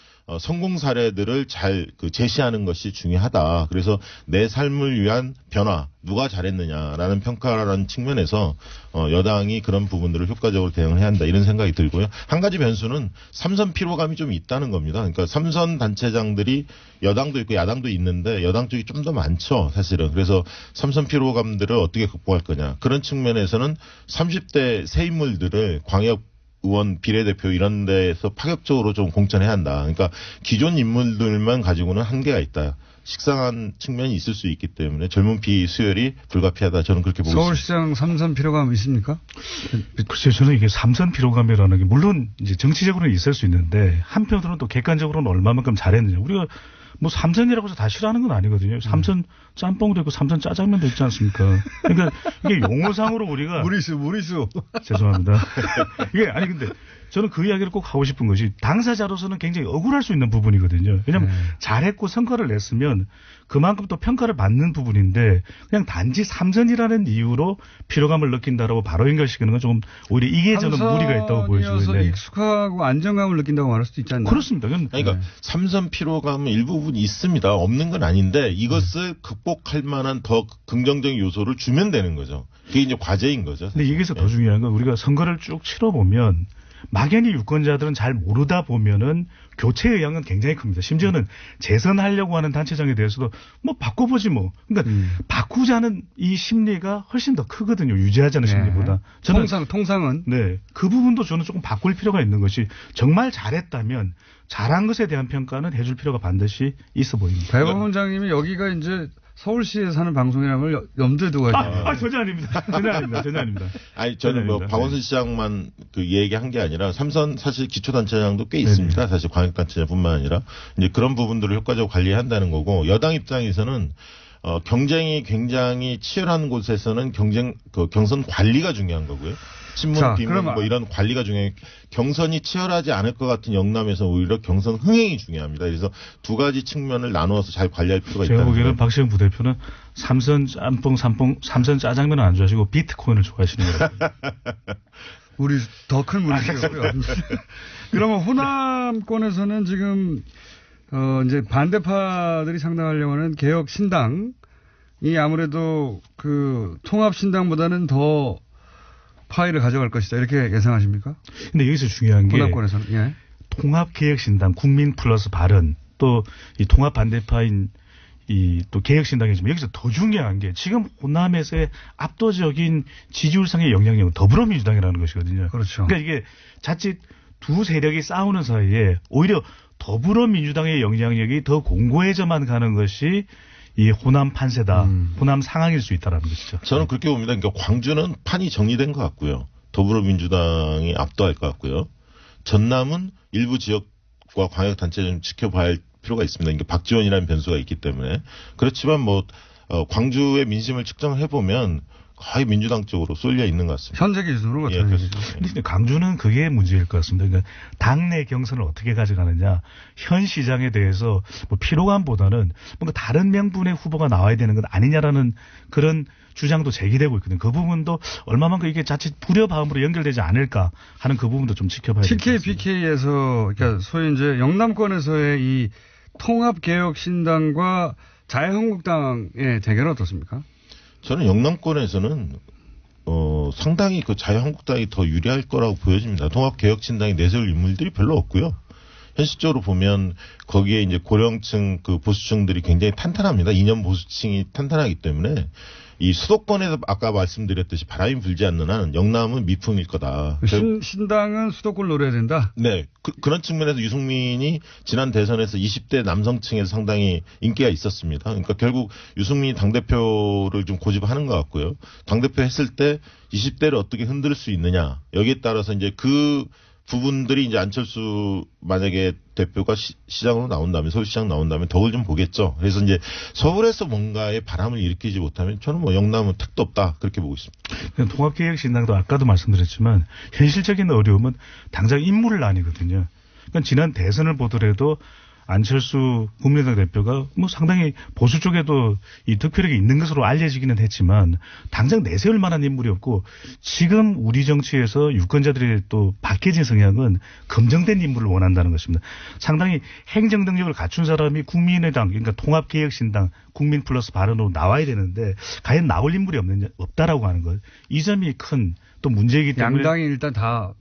성공 사례들을 잘 제시하는 것이 중요하다. 그래서 내 삶을 위한 변화, 누가 잘했느냐라는 평가라는 측면에서 여당이 그런 부분들을 효과적으로 대응을 해야 한다. 이런 생각이 들고요. 한 가지 변수는 삼선 피로감이 좀 있다는 겁니다. 그러니까 삼선 단체장들이 여당도 있고 야당도 있는데 여당 쪽이 좀 더 많죠. 사실은. 그래서 삼선 피로감들을 어떻게 극복할 거냐. 그런 측면에서는 30대 새 인물들을 광역 의원 비례대표 이런 데에서 파격적으로 좀 공천해야 한다. 그러니까 기존 인물들만 가지고는 한계가 있다. 식상한 측면이 있을 수 있기 때문에 젊은 피 수혈이 불가피하다. 저는 그렇게 보고 있습니다. 서울시장 삼선 피로감 있습니까? 글쎄요, 저는 이게 삼선 피로감이라는 게 물론 이제 정치적으로는 있을 수 있는데 한편으로는 또 객관적으로는 얼마만큼 잘했느냐. 우리가 뭐 삼선이라고 해서 다 싫어하는 건 아니거든요. 삼선 짬뽕도 있고 삼선 짜장면도 있지 않습니까? 그러니까 이게 용어상으로 우리가 무리수. 죄송합니다. 이게 아니 근데 저는 그 이야기를 꼭 하고 싶은 것이 당사자로서는 굉장히 억울할 수 있는 부분이거든요. 왜냐하면 잘했고 성과를 냈으면 그만큼 또 평가를 받는 부분인데 그냥 단지 삼선이라는 이유로 피로감을 느낀다라고 바로 연결시키는 건 조금 오히려 이게 저는 무리가 있다고 보여지는데 익숙하고 안정감을 느낀다고 말할 수도 있지 않나요? 그렇습니다. 그러니까 삼선 피로감은 일부분 있습니다. 없는 건 아닌데 이것을 극복할 만한 더 긍정적인 요소를 주면 되는 거죠. 그게 이제 과제인 거죠. 근데 여기서 더 중요한 건 우리가 선거를 쭉 치러보면 막연히 유권자들은 잘 모르다 보면은 교체 의향은 굉장히 큽니다. 심지어는 재선하려고 하는 단체장에 대해서도 뭐 바꿔보지 뭐. 그러니까 바꾸자는 이 심리가 훨씬 더 크거든요. 유지하자는 심리보다. 저는 통상은 네, 그 부분도 저는 조금 바꿀 필요가 있는 것이 정말 잘했다면 잘한 것에 대한 평가는 해줄 필요가 반드시 있어 보입니다. 배 본부장님이 여기가 이제 서울시에 사는 방송이라는 걸 염두에 두고 하죠. 전혀 아닙니다. 전혀 아닙니다. 아니, 저는 뭐, 박원순 시장만 그 얘기한 게 아니라 삼선 사실 기초단체장도 꽤 있습니다. 사실 광역단체장뿐만 아니라 이제 그런 부분들을 효과적으로 관리해야 한다는 거고 여당 입장에서는 경쟁이 굉장히 치열한 곳에서는 경선 관리가 중요한 거고요. 친문, 비문 뭐 이런 관리가 중요해요. 경선이 치열하지 않을 것 같은 영남에서 오히려 경선 흥행이 중요합니다. 그래서 두 가지 측면을 나누어서 잘 관리할 필요가 있다. 제가 보기에는 박시영 부대표는 삼선 짬뽕, 삼선 짜장면은 안 좋아하시고 비트코인을 좋아하시는 거예요. 우리 더 큰 문제고요. 그러면 호남권에서는 지금 이제 반대파들이 상당하려고 하는 개혁 신당이 아무래도 그 통합 신당보다는 더 파일을 가져갈 것이다. 이렇게 예상하십니까? 근데 여기서 중요한 게 호남권에서는 통합개혁신당, 국민 플러스 발언, 또 이 통합 반대파인 이 또 개혁신당이지만 여기서 더 중요한 게 지금 호남에서의 압도적인 지지율상의 영향력은 더불어민주당이라는 것이거든요. 그렇죠. 그러니까 이게 자칫 두 세력이 싸우는 사이에 오히려 더불어민주당의 영향력이 더 공고해져만 가는 것이 이 호남 판세다, 호남 상황일 수 있다라는 것이죠. 저는 그렇게 봅니다. 그러니까 광주는 판이 정리된 것 같고요. 더불어민주당이 압도할 것 같고요. 전남은 일부 지역과 광역단체 좀 지켜봐야 할 필요가 있습니다. 그러니까 박지원이라는 변수가 있기 때문에. 그렇지만 뭐 광주의 민심을 측정해 보면 거의 민주당 쪽으로 쏠려 있는 것 같습니다. 현재 기준으로 예, 그렇습니다. 근데 강주는 그게 문제일 것 같습니다. 그러니까 당내 경선을 어떻게 가져가느냐, 현 시장에 대해서 뭐 피로감보다는 뭔가 다른 명분의 후보가 나와야 되는 것 아니냐라는 그런 주장도 제기되고 있거든요. 그 부분도 얼마만큼 이게 자칫 불협화음으로 연결되지 않을까 하는 그 부분도 좀 지켜봐야 됩니다. TKBK에서 그러니까 소위 이제 영남권에서의 이 통합개혁신당과 자유한국당의 대결은 어떻습니까? 저는 영남권에서는 상당히 그 자유한국당이 더 유리할 거라고 보여집니다. 통합개혁신당이 내세울 인물들이 별로 없고요. 현실적으로 보면 거기에 이제 고령층 그 보수층들이 굉장히 탄탄합니다. 이념 보수층이 탄탄하기 때문에 이 수도권에서 아까 말씀드렸듯이 바람이 불지 않는 한 영남은 미풍일 거다. 신당은 수도권을 노려야 된다? 네. 그런 측면에서 유승민이 지난 대선에서 20대 남성층에서 상당히 인기가 있었습니다. 그러니까 결국 유승민이 당대표를 좀 고집하는 것 같고요. 당대표 했을 때 20대를 어떻게 흔들 수 있느냐. 여기에 따라서 이제 그 부분들이 이제 안철수 만약에 대표가 시장으로 나온다면 서울시장 나온다면 덕을 좀 보겠죠. 그래서 이제 서울에서 뭔가의 바람을 일으키지 못하면 저는 뭐 영남은 택도 없다 그렇게 보고 있습니다. 통합개혁신당도 아까도 말씀드렸지만 현실적인 어려움은 당장 인물을 나뉘거든요. 그러니까 지난 대선을 보더라도 안철수 국민의당 대표가 뭐 상당히 보수 쪽에도 이 득표력이 있는 것으로 알려지기는 했지만 당장 내세울 만한 인물이 없고 지금 우리 정치에서 유권자들의 또 박해진 성향은 검증된 인물을 원한다는 것입니다. 상당히 행정 능력을 갖춘 사람이 국민의당 그러니까 통합개혁신당 국민 플러스 발언으로 나와야 되는데 과연 나올 인물이 없다라고 하는 것. 이 점이 큰 또 문제이기 때문에. 양당이 일단 다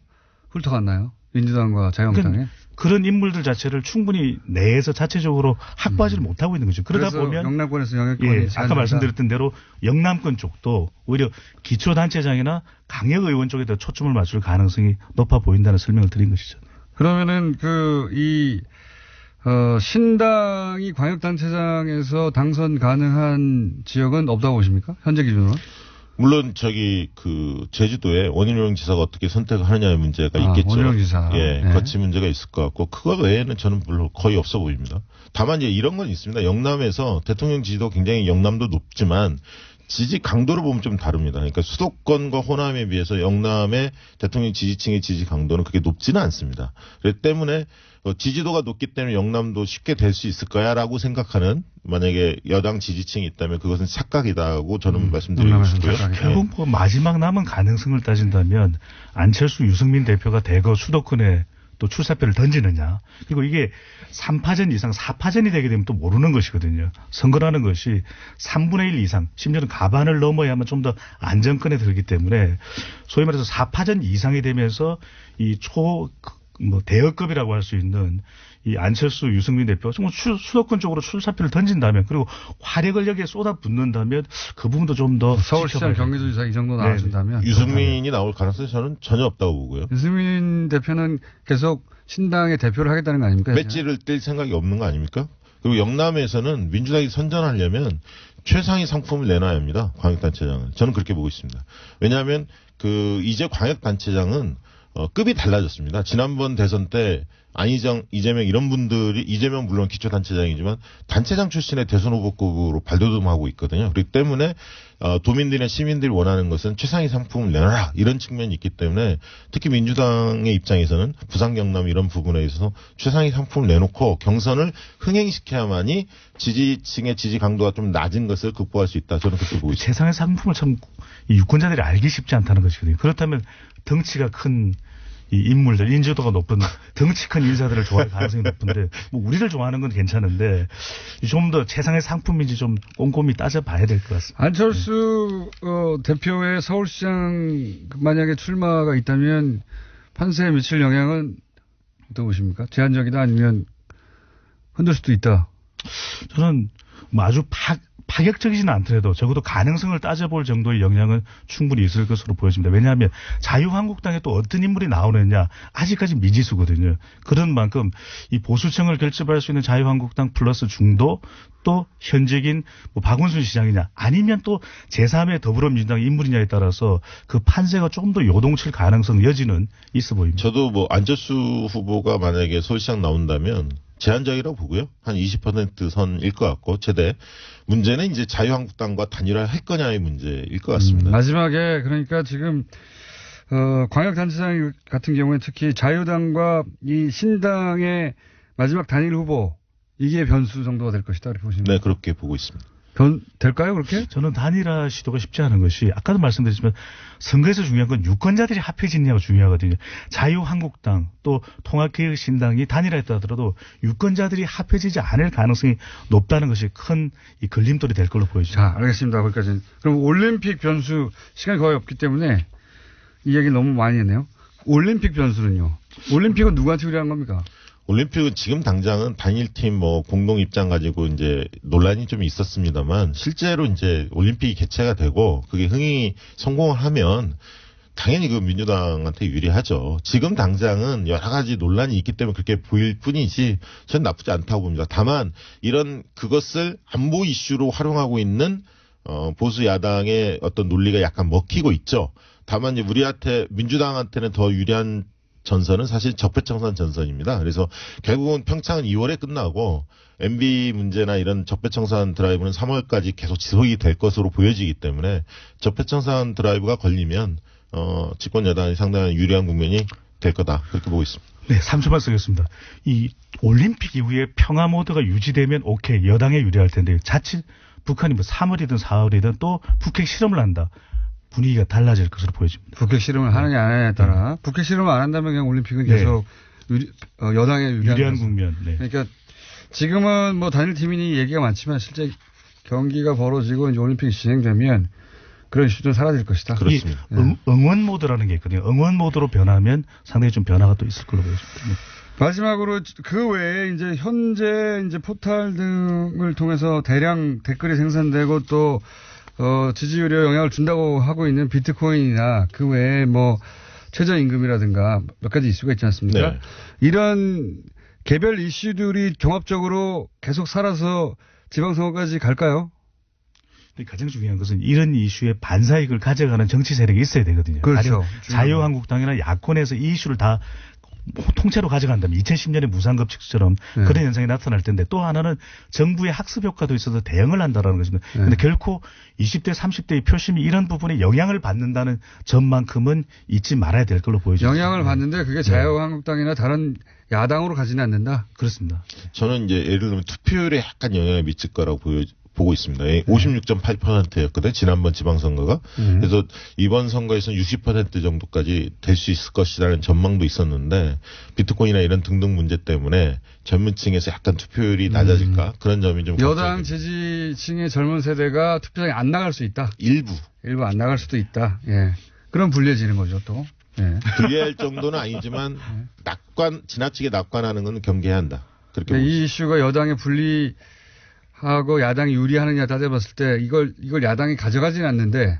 훑어갔나요? 민주당과 자유한국당에? 그런 인물들 자체를 충분히 내에서 자체적으로 확보하지를 못하고 있는 거죠. 그러다 보면 영남권에서 영역권이 아까 말씀드렸던 대로 영남권 쪽도 오히려 기초단체장이나 강력의원 쪽에 더 초점을 맞출 가능성이 높아 보인다는 설명을 드린 것이죠. 그러면은 신당이 광역단체장에서 당선 가능한 지역은 없다고 보십니까? 현재 기준으로? 물론 제주도에 원희룡 지사가 어떻게 선택을 하느냐의 문제가 있겠죠. 원희룡 지사. 예, 네. 거치 문제가 있을 것 같고 그거 외에는 저는 별로 거의 없어 보입니다. 다만 이제 이런 건 있습니다. 영남에서 대통령 지지도 굉장히 영남도 높지만 지지 강도를 보면 좀 다릅니다. 그러니까 수도권과 호남에 비해서 영남의 대통령 지지층의 지지 강도는 그렇게 높지는 않습니다. 그렇기 때문에 지지도가 높기 때문에 영남도 쉽게 될 수 있을 거야라고 생각하는 만약에 여당 지지층이 있다면 그것은 착각이다고 저는 말씀드리고 싶고요. 결국 뭐 마지막 남은 가능성을 따진다면 안철수 유승민 대표가 대거 수도권에 또 출사표를 던지느냐. 그리고 이게 3파전 이상 4파전이 되게 되면 또 모르는 것이거든요. 선거라는 것이 3분의 1 이상 심지어는 가반을 넘어야만 좀 더 안정권에 들기 때문에 소위 말해서 4파전 이상이 되면서 이 대여급이라고 할 수 있는 이 안철수 유승민 대표가 정말 수도권 쪽으로 출사표를 던진다면 그리고 화력을 여기에 쏟아붓는다면 그 부분도 좀 더 서울시장 경기도지사 이 정도 나와준다면 유승민이 나올 가능성이 저는 전혀 없다고 보고요. 유승민 대표는 계속 신당의 대표를 하겠다는 거 아닙니까? 배지를 뗄 생각이 없는 거 아닙니까? 그리고 영남에서는 민주당이 선전하려면 최상위 상품을 내놔야 합니다. 광역단체장은. 저는 그렇게 보고 있습니다. 왜냐하면 이제 광역단체장은 급이 달라졌습니다. 지난번 대선 때 안희정, 이재명 이런 분들이 이재명 물론 기초단체장이지만 단체장 출신의 대선 후보급으로 발돋움하고 있거든요. 그렇기 때문에 도민들이나 시민들이 원하는 것은 최상위 상품을 내놔라 이런 측면이 있기 때문에 특히 민주당의 입장에서는 부산 경남 이런 부분에 있어서 최상위 상품을 내놓고 경선을 흥행시켜야만이 지지층의 지지 강도가 좀 낮은 것을 극복할 수 있다. 저는 그렇게 보고 있습니다. 최상위 상품을 참 이 유권자들이 알기 쉽지 않다는 것이거든요. 그렇다면 덩치가 큰 이 인물들, 인지도가 높은 덩치 큰 인사들을 좋아할 가능성이 높은데 뭐 우리를 좋아하는 건 괜찮은데 좀 더 최상의 상품인지 좀 꼼꼼히 따져봐야 될 것 같습니다. 안철수 대표의 서울시장 만약에 출마가 있다면 판세에 미칠 영향은 어떻게 보십니까? 제한적이다 아니면 흔들 수도 있다? 저는 뭐 아주 파격적이지는 않더라도 적어도 가능성을 따져볼 정도의 영향은 충분히 있을 것으로 보여집니다. 왜냐하면 자유한국당에 또 어떤 인물이 나오느냐 아직까지 미지수거든요. 그런 만큼 이 보수층을 결집할 수 있는 자유한국당 플러스 중도 또 현직인 박원순 시장이냐 아니면 또 제3의 더불어민주당 인물이냐에 따라서 그 판세가 조금 더 요동칠 가능성 여지는 있어 보입니다. 저도 안철수 후보가 만약에 서울시장 나온다면 제한적이라고 보고요. 한 20% 선일 것 같고 최대. 문제는 이제 자유한국당과 단일화할 거냐의 문제일 것 같습니다. 마지막에 그러니까 지금 광역단체장 같은 경우에 특히 자유당과 이 신당의 마지막 단일 후보 이게 변수 정도가 될 것이다 이렇게 보시면 네, 그렇게 보고 있습니다. 될까요 그렇게? 저는 단일화 시도가 쉽지 않은 것이 아까도 말씀드렸지만 선거에서 중요한 건 유권자들이 합해지냐가 중요하거든요. 자유한국당 또 통합개혁신당이 단일화했다 하더라도 유권자들이 합해지지 않을 가능성이 높다는 것이 큰 이 걸림돌이 될 걸로 보여집니다. 자, 알겠습니다. 거기까지는. 그럼 올림픽 변수 시간이 거의 없기 때문에 이 얘기를 너무 많이 했네요. 올림픽 변수는요. 올림픽은 누구한테 유리한 겁니까? 올림픽은 지금 당장은 단일팀 공동 입장 가지고 이제 논란이 좀 있었습니다만 실제로 이제 올림픽이 개최가 되고 그게 흥행이 성공을 하면 당연히 그 민주당한테 유리하죠. 지금 당장은 여러 가지 논란이 있기 때문에 그렇게 보일 뿐이지 저는 나쁘지 않다고 봅니다. 다만 그것을 안보 이슈로 활용하고 있는 보수 야당의 어떤 논리가 약간 먹히고 있죠. 다만 이제 민주당한테는 더 유리한 전선은 사실 적폐청산 전선입니다. 그래서 결국은 평창은 2월에 끝나고 MB 문제나 이런 적폐청산 드라이브는 3월까지 계속 지속이 될 것으로 보여지기 때문에 적폐청산 드라이브가 걸리면 집권 여당이 상당히 유리한 국면이 될 거다. 그렇게 보고 있습니다. 네, 3초만 쓰겠습니다. 이 올림픽 이후에 평화 모드가 유지되면 오케이, 여당에 유리할 텐데 자칫 북한이 뭐 3월이든 4월이든 또 북핵 실험을 한다. 분위기가 달라질 것으로 보여집니다. 북핵 실험을 하느냐 안 하느냐에 따라 북핵 실험을 안 한다면 그냥 올림픽은 계속 여당에 유리한 국면. 네. 그러니까 지금은 뭐 단일 팀이니 얘기가 많지만 실제 경기가 벌어지고 이제 올림픽이 진행되면 그런 이슈들은 사라질 것이다. 그렇습니다. 응원 모드라는 게 있거든요. 응원 모드로 변하면 상당히 좀 변화가 또 있을 걸로 보여집니다. 네. 마지막으로 그 외에 이제 현재 이제 포탈 등을 통해서 대량 댓글이 생산되고 또 지지율에 영향을 준다고 하고 있는 비트코인이나 그 외에 뭐 최저임금이라든가 몇 가지 이슈가 있지 않습니까? 네. 이런 개별 이슈들이 종합적으로 계속 살아서 지방선거까지 갈까요? 가장 중요한 것은 이런 이슈에 반사이익을 가져가는 정치 세력이 있어야 되거든요. 그렇죠. 자유한국당이나 야권에서 이 이슈를 다 통째로 가져간다면 2010년에 무상급식처럼 그런 현상이 나타날 텐데 또 하나는 정부의 학습 효과도 있어서 대응을 한다라는 것입니다. 그런데 결코 20대, 30대의 표심이 이런 부분에 영향을 받는다는 점만큼은 잊지 말아야 될 걸로 보여집니다. 영향을 받는데 그게 자유한국당이나 다른 야당으로 가지는 않는다? 그렇습니다. 저는 이제 예를 들면 투표율에 약간 영향을 미칠 거라고 보고 있습니다. 56.8%였거든요. 지난번 지방선거가. 그래서 이번 선거에서는 60% 정도까지 될 수 있을 것이라는 전망도 있었는데 비트코인이나 이런 등등 문제 때문에 젊은 층에서 약간 투표율이 낮아질까? 그런 점이 좀 여당 지지층의 젊은 세대가 투표장에 안 나갈 수 있다. 일부 안 나갈 수도 있다. 예. 그럼 불리해지는 거죠, 또. 예. 불리할 정도는 아니지만 지나치게 낙관하는 건 경계해야 한다. 그렇게 이 이슈가 여당의 하고 야당이 유리하느냐 따져봤을 때 이걸 야당이 가져가지는 않는데,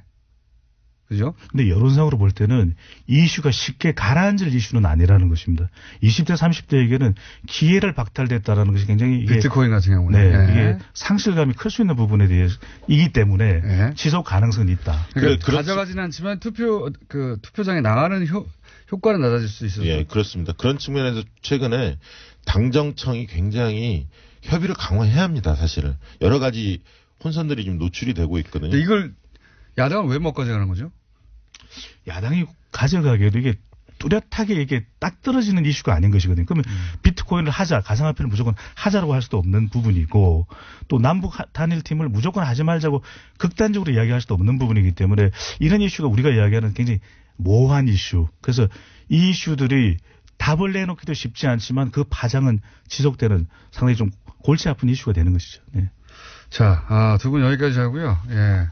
그죠? 근데 여론상으로 볼 때는 이 이슈가 쉽게 가라앉을 이슈는 아니라는 것입니다. 20대, 30대에게는 기회를 박탈됐다라는 것이 굉장히 비트코인 같은 경우는 네, 이게 상실감이 클 수 있는 부분에 대해서이기 때문에 지속 가능성이 있다. 그러니까 가져가지는 않지만 투표장에 나가는 효과는 낮아질 수 있어요. 예, 그렇습니다. 그런 측면에서 최근에 당정청이 굉장히 협의를 강화해야 합니다, 사실은. 여러 가지 혼선들이 좀 노출이 되고 있거든요. 이걸 야당은 왜 못 가져가는 거죠? 야당이 가져가기에도 이게 뚜렷하게 이게 딱 떨어지는 이슈가 아닌 것이거든요. 그러면 비트코인을 하자, 가상화폐를 무조건 하자라고 할 수도 없는 부분이고 또 남북 단일팀을 무조건 하지 말자고 극단적으로 이야기할 수도 없는 부분이기 때문에 이런 이슈가 우리가 이야기하는 굉장히 모호한 이슈. 그래서 이 이슈들이 답을 내놓기도 쉽지 않지만 그 파장은 지속되는 상당히 좀 골치 아픈 이슈가 되는 것이죠. 네. 자, 두 분 여기까지 하고요. 예.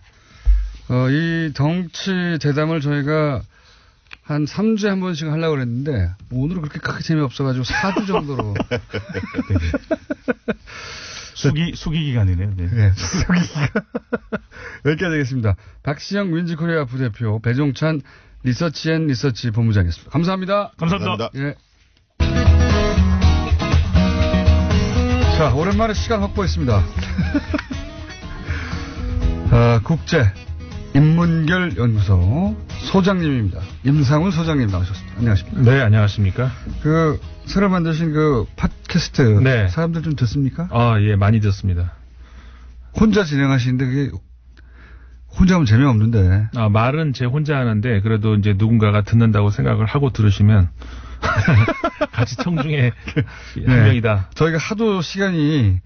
이 정치 대담을 저희가 한 3주에 한 번씩 하려고 그랬는데 오늘은 그렇게 크게 재미없어가지고 4주 정도로. 수기 기간이네요. 네. 네, 수기 기간. 여기까지 하겠습니다. 박시영 윈지코리아 부대표, 배종찬 리서치 본부장이었습니다. 감사합니다. 감사합니다. 예. 자, 오랜만에 시간 확보했습니다. 국제 인문결 연구소 소장님입니다. 임상훈 소장님 나오셨습니다. 안녕하십니까? 네, 안녕하십니까? 새로 만드신 팟캐스트. 네. 사람들 좀 듣습니까? 예, 많이 듣습니다. 혼자 진행하시는데 그게 혼자 하면 재미없는데. 말은 제 혼자 하는데 그래도 이제 누군가가 듣는다고 생각을 하고 들으시면 같이 청중의 한 명이다. 저희가 하도 시간이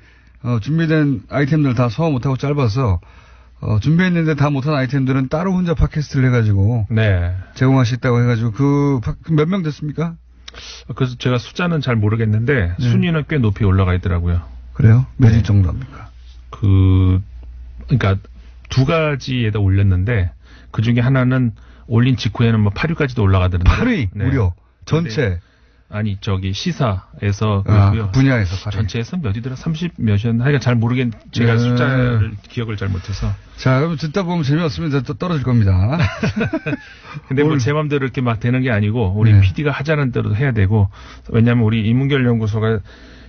준비된 아이템들 다 소화 못하고 짧아서 준비했는데 다 못한 아이템들은 따로 혼자 팟캐스트를 해가지고 제공하셨다고 해가지고 몇 명 됐습니까? 그래서 제가 숫자는 잘 모르겠는데 순위는 꽤 높이 올라가 있더라고요. 그래요? 몇 위 정도 합니까? 그러니까 두 가지에다 올렸는데 그 중에 하나는 올린 직후에는 뭐 8위까지도 올라가더라고요. 8위? 무려? 전체? 아니 저기시사에서 그렇고요. 분야에서 8위. 전체에서 몇 위더라? 30 몇이었나? 하여간 잘 제가 숫자를 기억을 잘 못해서. 자, 그럼 듣다 보면 재미없으면 또 떨어질 겁니다. 근데 뭐 제 맘대로 이렇게 막 되는 게 아니고 우리 PD가 하자는 대로 해야 되고 왜냐하면 우리 인문결 연구소가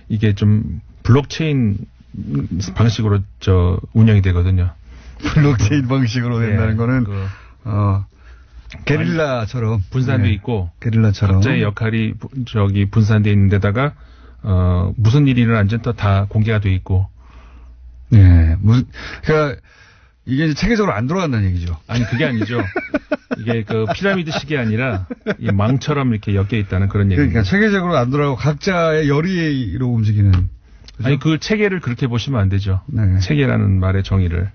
이게 좀 블록체인 방식으로 운영이 되거든요. 블록체인 방식으로 된다는 거는 게릴라처럼 분산돼 있고 게릴라처럼 각자의 역할이 분산돼 있는 데다가 무슨 일이 일어난지 다 공개가 돼 있고. 네, 그러니까 이게 이제 체계적으로 안 돌아간다는 얘기죠. 아니, 그게 아니죠. 이게 그 피라미드식이 아니라 이 망처럼 이렇게 엮여 있다는 그런 얘기입니다. 그러니까 체계적으로 안 돌아가고 각자의 열의로 움직이는. 그죠? 아니, 그 체계를 그렇게 보시면 안 되죠. 네. 체계라는 말의 정의를.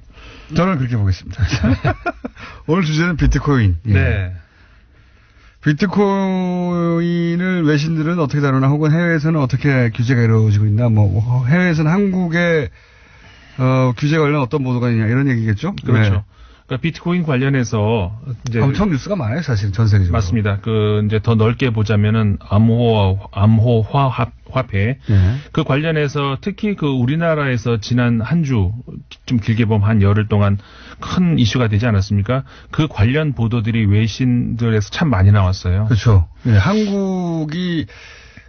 저는 그렇게 보겠습니다. 오늘 주제는 비트코인. 예. 네. 비트코인을 외신들은 어떻게 다루나 혹은 해외에서는 어떻게 규제가 이루어지고 있나 뭐 해외에서는 한국의 규제 관련 어떤 보도가 있냐 이런 얘기겠죠? 그렇죠. 네. 그러니까 비트코인 관련해서 이제 엄청 뉴스가 많아요, 사실 전 세계적으로. 맞습니다. 그 이제 더 넓게 보자면은 암호화 화폐 그 관련해서 특히 그 우리나라에서 지난 한 주 좀 길게 보면 한 열흘 동안 큰 이슈가 되지 않았습니까? 그 관련 보도들이 외신들에서 참 많이 나왔어요. 그렇죠. 네, 한국이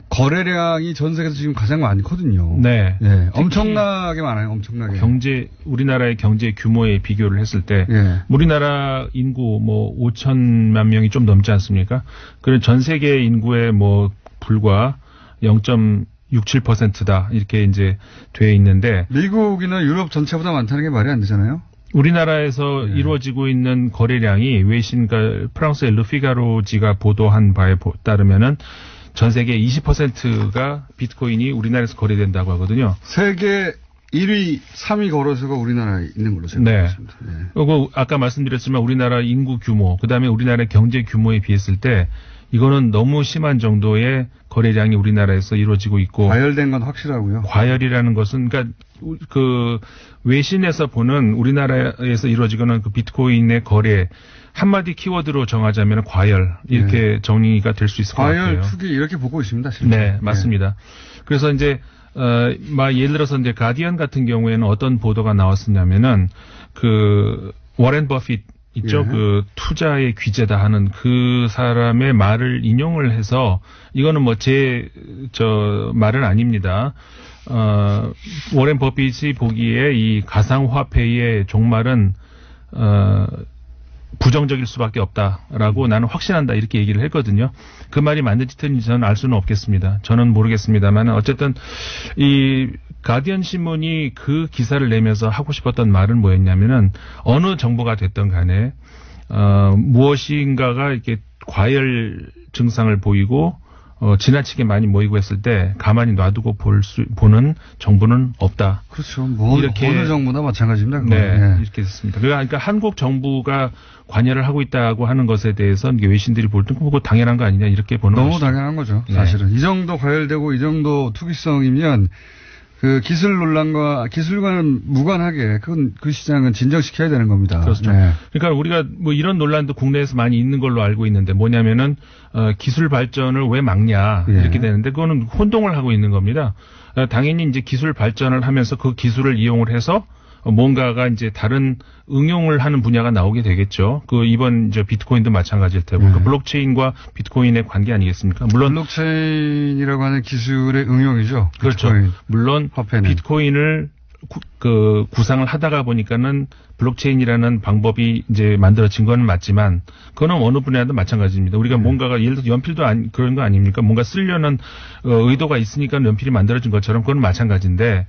거래량이 전 세계에서 지금 가장 많거든요. 네. 네. 엄청나게 많아요. 엄청나게. 우리나라의 경제 규모에 비교를 했을 때, 우리나라 인구 뭐 5천만 명이 좀 넘지 않습니까? 그리고 전 세계 인구의 뭐 불과 0.67%다. 이렇게 이제 돼 있는데. 미국이나 유럽 전체보다 많다는 게 말이 안 되잖아요? 우리나라에서 이루어지고 있는 거래량이 외신과 프랑스의 르피가로지가 보도한 바에 따르면은 전 세계 20%가 비트코인이 우리나라에서 거래된다고 하거든요. 세계 1위, 3위 거래소가 우리나라에 있는 걸로 생각합니다. 네. 그리고 아까 말씀드렸지만 우리나라 인구 규모, 그다음에 우리나라의 경제 규모에 비했을 때 이거는 너무 심한 정도의 거래량이 우리나라에서 이루어지고 있고. 과열된 건 확실하고요. 과열이라는 것은 그러니까 그 외신에서 보는 우리나라에서 이루어지는 그 비트코인의 거래 한마디 키워드로 정하자면 과열 이렇게 정의가 될 수 있을 것 같아요. 과열 투기 이렇게 보고 있습니다. 실제. 네, 맞습니다. 그래서 이제 예를 들어서 이제 가디언 같은 경우에는 어떤 보도가 나왔었냐면은 그 워렌 버핏 있죠. 그 투자의 귀재다 하는 그 사람의 말을 인용을 해서 이거는 뭐 저 말은 아닙니다. 워렌 버핏이 보기에 이 가상화폐의 종말은 부정적일 수밖에 없다라고 나는 확신한다 이렇게 얘기를 했거든요. 그 말이 맞는지 틀린지 저는 알 수는 없겠습니다. 저는 모르겠습니다만 어쨌든 이 가디언 신문이 그 기사를 내면서 하고 싶었던 말은 뭐였냐면은 어느 정보가 됐든 간에 무엇인가가 이렇게 과열 증상을 보이고 지나치게 많이 모이고 했을 때 가만히 놔두고 보는 정부는 없다. 그렇죠. 이렇게 어느 정부나 마찬가지입니다. 네, 이렇게 됐습니다. 그러니까 한국 정부가 관여를 하고 있다고 하는 것에 대해서 외신들이 볼 때 그거 당연한 거 아니냐 이렇게 보는 너무 것이죠. 당연한 거죠. 사실은 이 정도 과열되고 이 정도 투기성이면 그 기술 논란과 기술과는 무관하게 그 시장은 진정시켜야 되는 겁니다. 그렇죠. 네. 그러니까 우리가 뭐 이런 논란도 국내에서 많이 있는 걸로 알고 있는데 뭐냐면은 기술 발전을 왜 막냐 이렇게 되는데 그거는 혼동을 하고 있는 겁니다. 당연히 이제 기술 발전을 하면서 그 기술을 이용을 해서 뭔가가 이제 다른 응용을 하는 분야가 나오게 되겠죠. 그 이번 비트코인도 마찬가지일 테고 그러니까 블록체인과 비트코인의 관계 아니겠습니까? 물론 블록체인이라고 하는 기술의 응용이죠. 그렇죠. 비트코인, 물론 화폐는. 비트코인을 구상을 하다가 보니까는 블록체인이라는 방법이 이제 만들어진 건 맞지만 그거는 어느 분야도 마찬가지입니다. 우리가 뭔가가 예를 들어 연필도 그런 거 아닙니까? 뭔가 쓰려는 의도가 있으니까 연필이 만들어진 것처럼 그건 마찬가지인데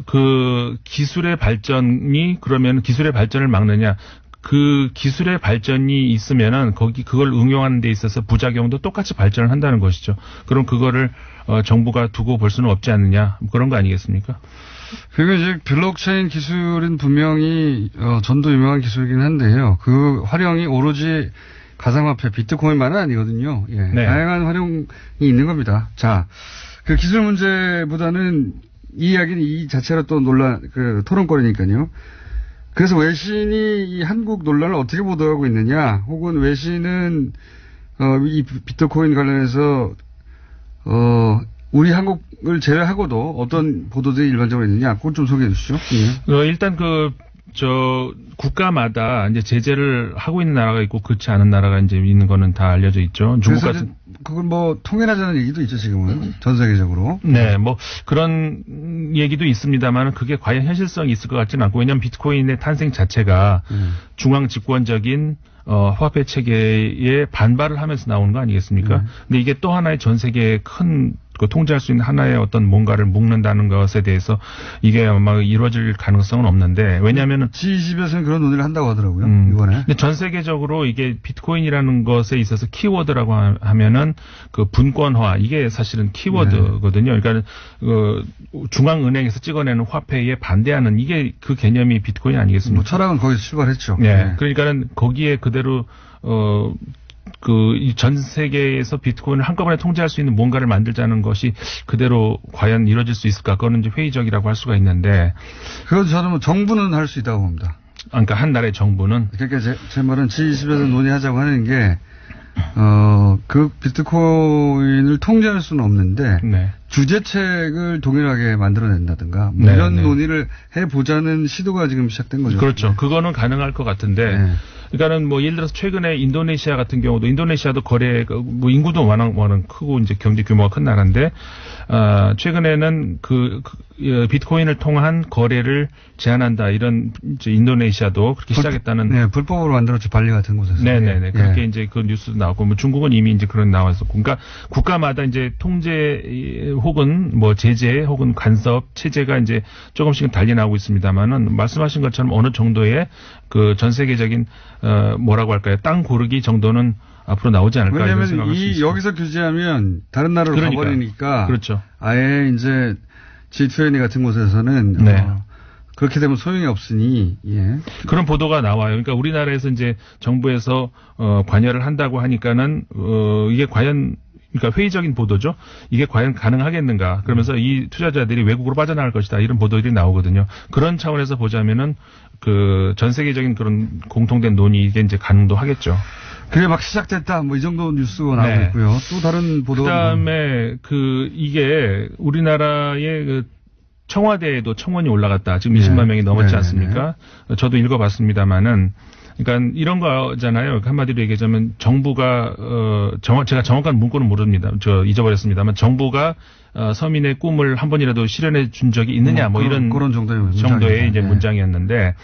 그 기술의 발전이 그러면 기술의 발전을 막느냐? 그 기술의 발전이 있으면은 그걸 응용하는 데 있어서 부작용도 똑같이 발전을 한다는 것이죠. 그럼 그거를 정부가 두고 볼 수는 없지 않느냐? 그런 거 아니겠습니까? 그리고 이제 블록체인 기술은 분명히 전도 유명한 기술이긴 한데요. 그 활용이 오로지 가상화폐 비트코인만은 아니거든요. 예. 네. 다양한 활용이 있는 겁니다. 자, 그 기술 문제보다는 이 이야기는 이 자체로 또 토론거리니까요. 그래서 외신이 이 한국 논란을 어떻게 보도하고 있느냐, 혹은 외신은, 이 비트코인 관련해서, 우리 한국을 제외하고도 어떤 보도들이 일반적으로 있느냐, 그걸 좀 소개해 주시죠. 예. 일단 국가마다 이제 제재를 하고 있는 나라가 있고 그렇지 않은 나라가 이제 있는 거는 다 알려져 있죠. 중국 같은 그건 뭐 통일하자는 얘기도 있죠 지금은 전 세계적으로. 네, 뭐 그런 얘기도 있습니다만 그게 과연 현실성이 있을 것 같지는 않고 왜냐하면 비트코인의 탄생 자체가 중앙 집권적인 화폐 체계에 반발을 하면서 나오는 거 아니겠습니까? 근데 이게 또 하나의 전 세계의 큰 그 통제할 수 있는 하나의 어떤 뭔가를 묶는다는 것에 대해서 이게 아마 이루어질 가능성은 없는데 왜냐하면은 G20에서는 그런 논의를 한다고 하더라고요. 이번에. 근데 전 세계적으로 이게 비트코인이라는 것에 있어서 키워드라고 하면은 그 분권화 이게 사실은 키워드거든요. 그러니까 중앙은행에서 찍어내는 화폐에 반대하는 이게 그 개념이 비트코인 아니겠습니까? 뭐 철학은 거기서 출발했죠. 네. 그러니까는 거기에 그대로 전 세계에서 비트코인을 한꺼번에 통제할 수 있는 뭔가를 만들자는 것이 그대로 과연 이루어질 수 있을까? 그거는 이제 회의적이라고 할 수가 있는데. 그건 저는 뭐 정부는 할 수 있다고 봅니다. 그러니까 한 나라의 정부는. 그러니까 제 말은 G20에서 논의하자고 하는 게, 그 비트코인을 통제할 수는 없는데, 네. 주제책을 동일하게 만들어낸다든가, 뭐 네, 이런 네. 논의를 해보자는 시도가 지금 시작된 거죠. 그렇죠. 그거는 가능할 것 같은데, 네. 그러니까는 뭐 예를 들어서 최근에 인도네시아 같은 경우도 인도네시아도 거래 뭐 인구도 워낙 크고 이제 경제 규모가 큰 나라인데 최근에는 비트코인을 통한 거래를 제한한다 이런 이제 인도네시아도 그렇게 시작했다는 네, 불법으로 만들었죠. 발리 같은 곳에서. 네네네. 그렇게 이제 그 뉴스도 나왔고 뭐 중국은 이미 이제 그런 나왔었고 그러니까 국가마다 이제 통제 혹은 뭐 제재 혹은 간섭 체제가 이제 조금씩은 달리 나오고 있습니다만은 말씀하신 것처럼 어느 정도의 그 전 세계적인 뭐라고 할까요? 땅 고르기 정도는 앞으로 나오지 않을까 왜냐하면 생각할 수 있습니다. 여기서 규제하면 다른 나라로 가버리니까 그렇죠. 아예 이제 G20 같은 곳에서는 네. 그렇게 되면 소용이 없으니 예. 그런 보도가 나와요. 그러니까 우리나라에서 이제 정부에서 관여를 한다고 하니까는 이게 과연 그러니까 회의적인 보도죠. 이게 과연 가능하겠는가. 그러면서 이 투자자들이 외국으로 빠져나갈 것이다. 이런 보도들이 나오거든요. 그런 차원에서 보자면은 전 세계적인 그런 공통된 논의 이게 이제 가능도 하겠죠. 그게 막 시작됐다. 뭐 이 정도 뉴스가 나오고 네. 있고요. 또 다른 보도가. 그다음에 이게 우리나라의 청와대에도 청원이 올라갔다. 지금 20만 명이 넘었지 않습니까? 저도 읽어봤습니다만은. 그러니까 이런 거잖아요. 한마디로 얘기하자면 정부가 제가 정확한 문구는 모릅니다. 잊어버렸습니다만 정부가 서민의 꿈을 한 번이라도 실현해 준 적이 있느냐 뭐 이런 그런 정도의 이제 문장이었는데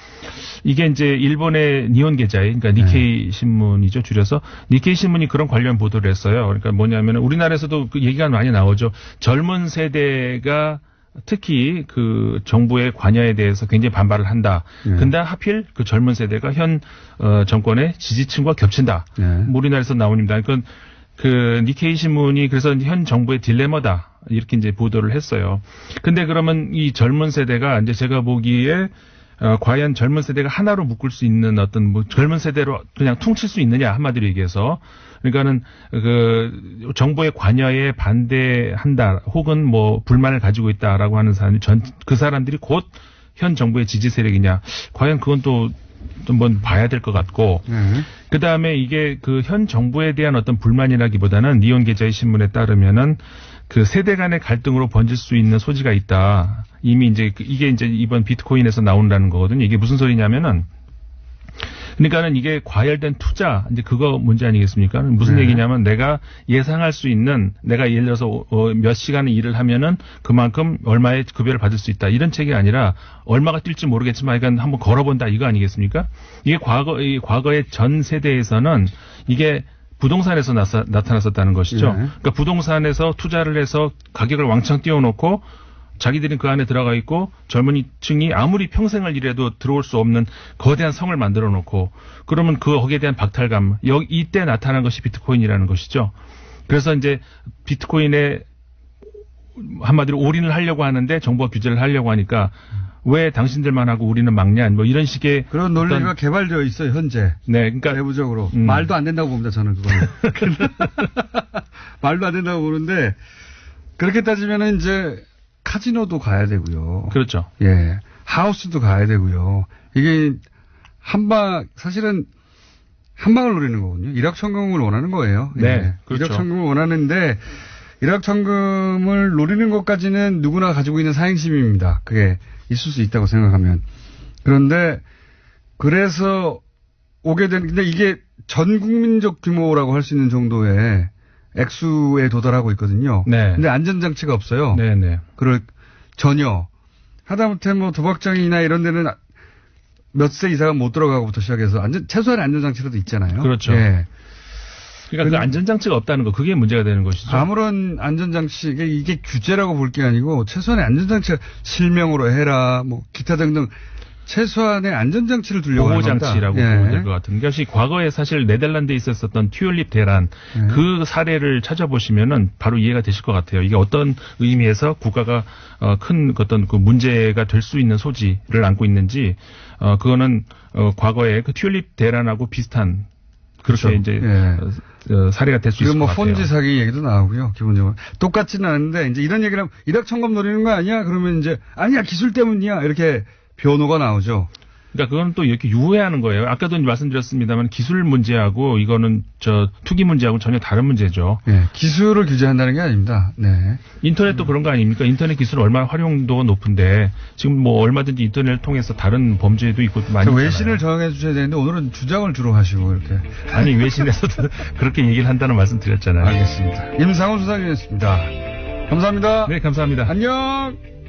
이게 이제 일본의 니혼 게자이 그러니까 니케이 신문이죠. 줄여서 니케이 신문이 그런 관련 보도를 했어요. 그러니까 뭐냐면 우리나라에서도 그 얘기가 많이 나오죠. 젊은 세대가 특히 그 정부의 관여에 대해서 굉장히 반발을 한다. 근데 하필 그 젊은 세대가 현 정권의 지지층과 겹친다. 우리나라에서 나옵니다. 그러니까 그 니케이 신문이 그래서 현 정부의 딜레마다 이렇게 이제 보도를 했어요. 근데 그러면 이 젊은 세대가 이제 제가 보기에 과연 젊은 세대가 하나로 묶을 수 있는 어떤 뭐 젊은 세대로 그냥 퉁칠 수 있느냐 한마디로 얘기해서 그러니까는 그 정부의 관여에 반대한다 혹은 뭐 불만을 가지고 있다라고 하는 사람이 그 사람들이 곧 현 정부의 지지 세력이냐 과연 그건 또 한번 봐야 될 것 같고 그 다음에 이게 그 현 정부에 대한 어떤 불만이라기보다는 니온 게자의 신문에 따르면은 그 세대 간의 갈등으로 번질 수 있는 소지가 있다. 이미 이제 이게 이제 이번 비트코인에서 나온다는 거거든요. 이게 무슨 소리냐면은 그러니까는 이게 과열된 투자 이제 그거 문제 아니겠습니까? 무슨 얘기냐면 내가 예상할 수 있는 내가 예를 들어서 몇 시간을 일을 하면은 그만큼 얼마의 급여를 받을 수 있다 이런 책이 아니라 얼마가 뛸지 모르겠지만 그러니까 한번 걸어본다 이거 아니겠습니까? 이게 과거의 전 세대에서는 이게 부동산에서 나타났었다는 것이죠. 그러니까 부동산에서 투자를 해서 가격을 왕창 띄워놓고 자기들은 그 안에 들어가 있고 젊은이층이 아무리 평생을 일해도 들어올 수 없는 거대한 성을 만들어 놓고 그러면 거기에 대한 박탈감 이때 나타난 것이 비트코인이라는 것이죠. 그래서 이제 비트코인에 한마디로 올인을 하려고 하는데 정부가 규제를 하려고 하니까 왜 당신들만 하고 우리는 막냐 뭐 이런 식의 그런 논리가 개발되어 있어요 현재. 네, 그러니까 내부적으로 말도 안 된다고 봅니다 저는 그거는. 말도 안 된다고 보는데 그렇게 따지면은 이제 카지노도 가야 되고요. 그렇죠. 예, 하우스도 가야 되고요. 이게 사실은 한 방을 노리는 거거든요. 일확천금을 원하는 거예요. 네, 예. 그렇죠. 일확천금을 원하는데 일확천금을 노리는 것까지는 누구나 가지고 있는 사행심입니다. 그게 있을 수 있다고 생각하면. 그런데 그래서 오게 된 근데 이게 전 국민적 규모라고 할 수 있는 정도의 액수에 도달하고 있거든요. 네. 근데 안전장치가 없어요. 네네. 전혀. 하다못해 뭐 도박장이나 이런 데는 몇 세 이상은 못 들어가고부터 시작해서 최소한의 안전장치라도 있잖아요. 그렇죠. 예. 그러니까 그 안전장치가 없다는 거, 그게 문제가 되는 것이죠. 아무런 안전장치, 이게 규제라고 볼 게 아니고 최소한의 안전장치가 실명으로 해라, 뭐 기타 등등 최소한의 안전장치를 두려고 하는 겁니다. 보호장치라고 보면 될 것 같은 것이 과거에 사실 네덜란드에 있었던 튤립 대란 그 사례를 찾아보시면은 바로 이해가 되실 것 같아요. 이게 어떤 의미에서 국가가 큰 어떤 그 문제가 될 수 있는 소지를 안고 있는지 그거는 과거에 그 튤립 대란하고 비슷한 그렇게 그렇죠. 이제 사례가 될 수 있을 것 같아요. 폰지 사기 얘기도 나오고요. 기본적으로 똑같지는 않은데 이제 이런 얘기를 하면 일확천금 노리는 거 아니야? 그러면 이제 아니야 기술 때문이야 이렇게 변호가 나오죠. 그러니까 그건 또 이렇게 유해하는 거예요. 아까도 말씀드렸습니다만 기술 문제하고 이거는 투기 문제하고 전혀 다른 문제죠. 네, 기술을 규제한다는 게 아닙니다. 네. 인터넷도 그런 거 아닙니까? 인터넷 기술 얼마나 활용도가 높은데 지금 뭐 얼마든지 인터넷을 통해서 다른 범죄도 있고 많이 있잖아요. 외신을 정해 주셔야 되는데 오늘은 주장을 주로 하시고 이렇게. 아니 외신에서도 그렇게 얘기를 한다는 말씀 드렸잖아요. 알겠습니다. 임상훈 수사위원이었습니다. 감사합니다. 네, 감사합니다. 안녕.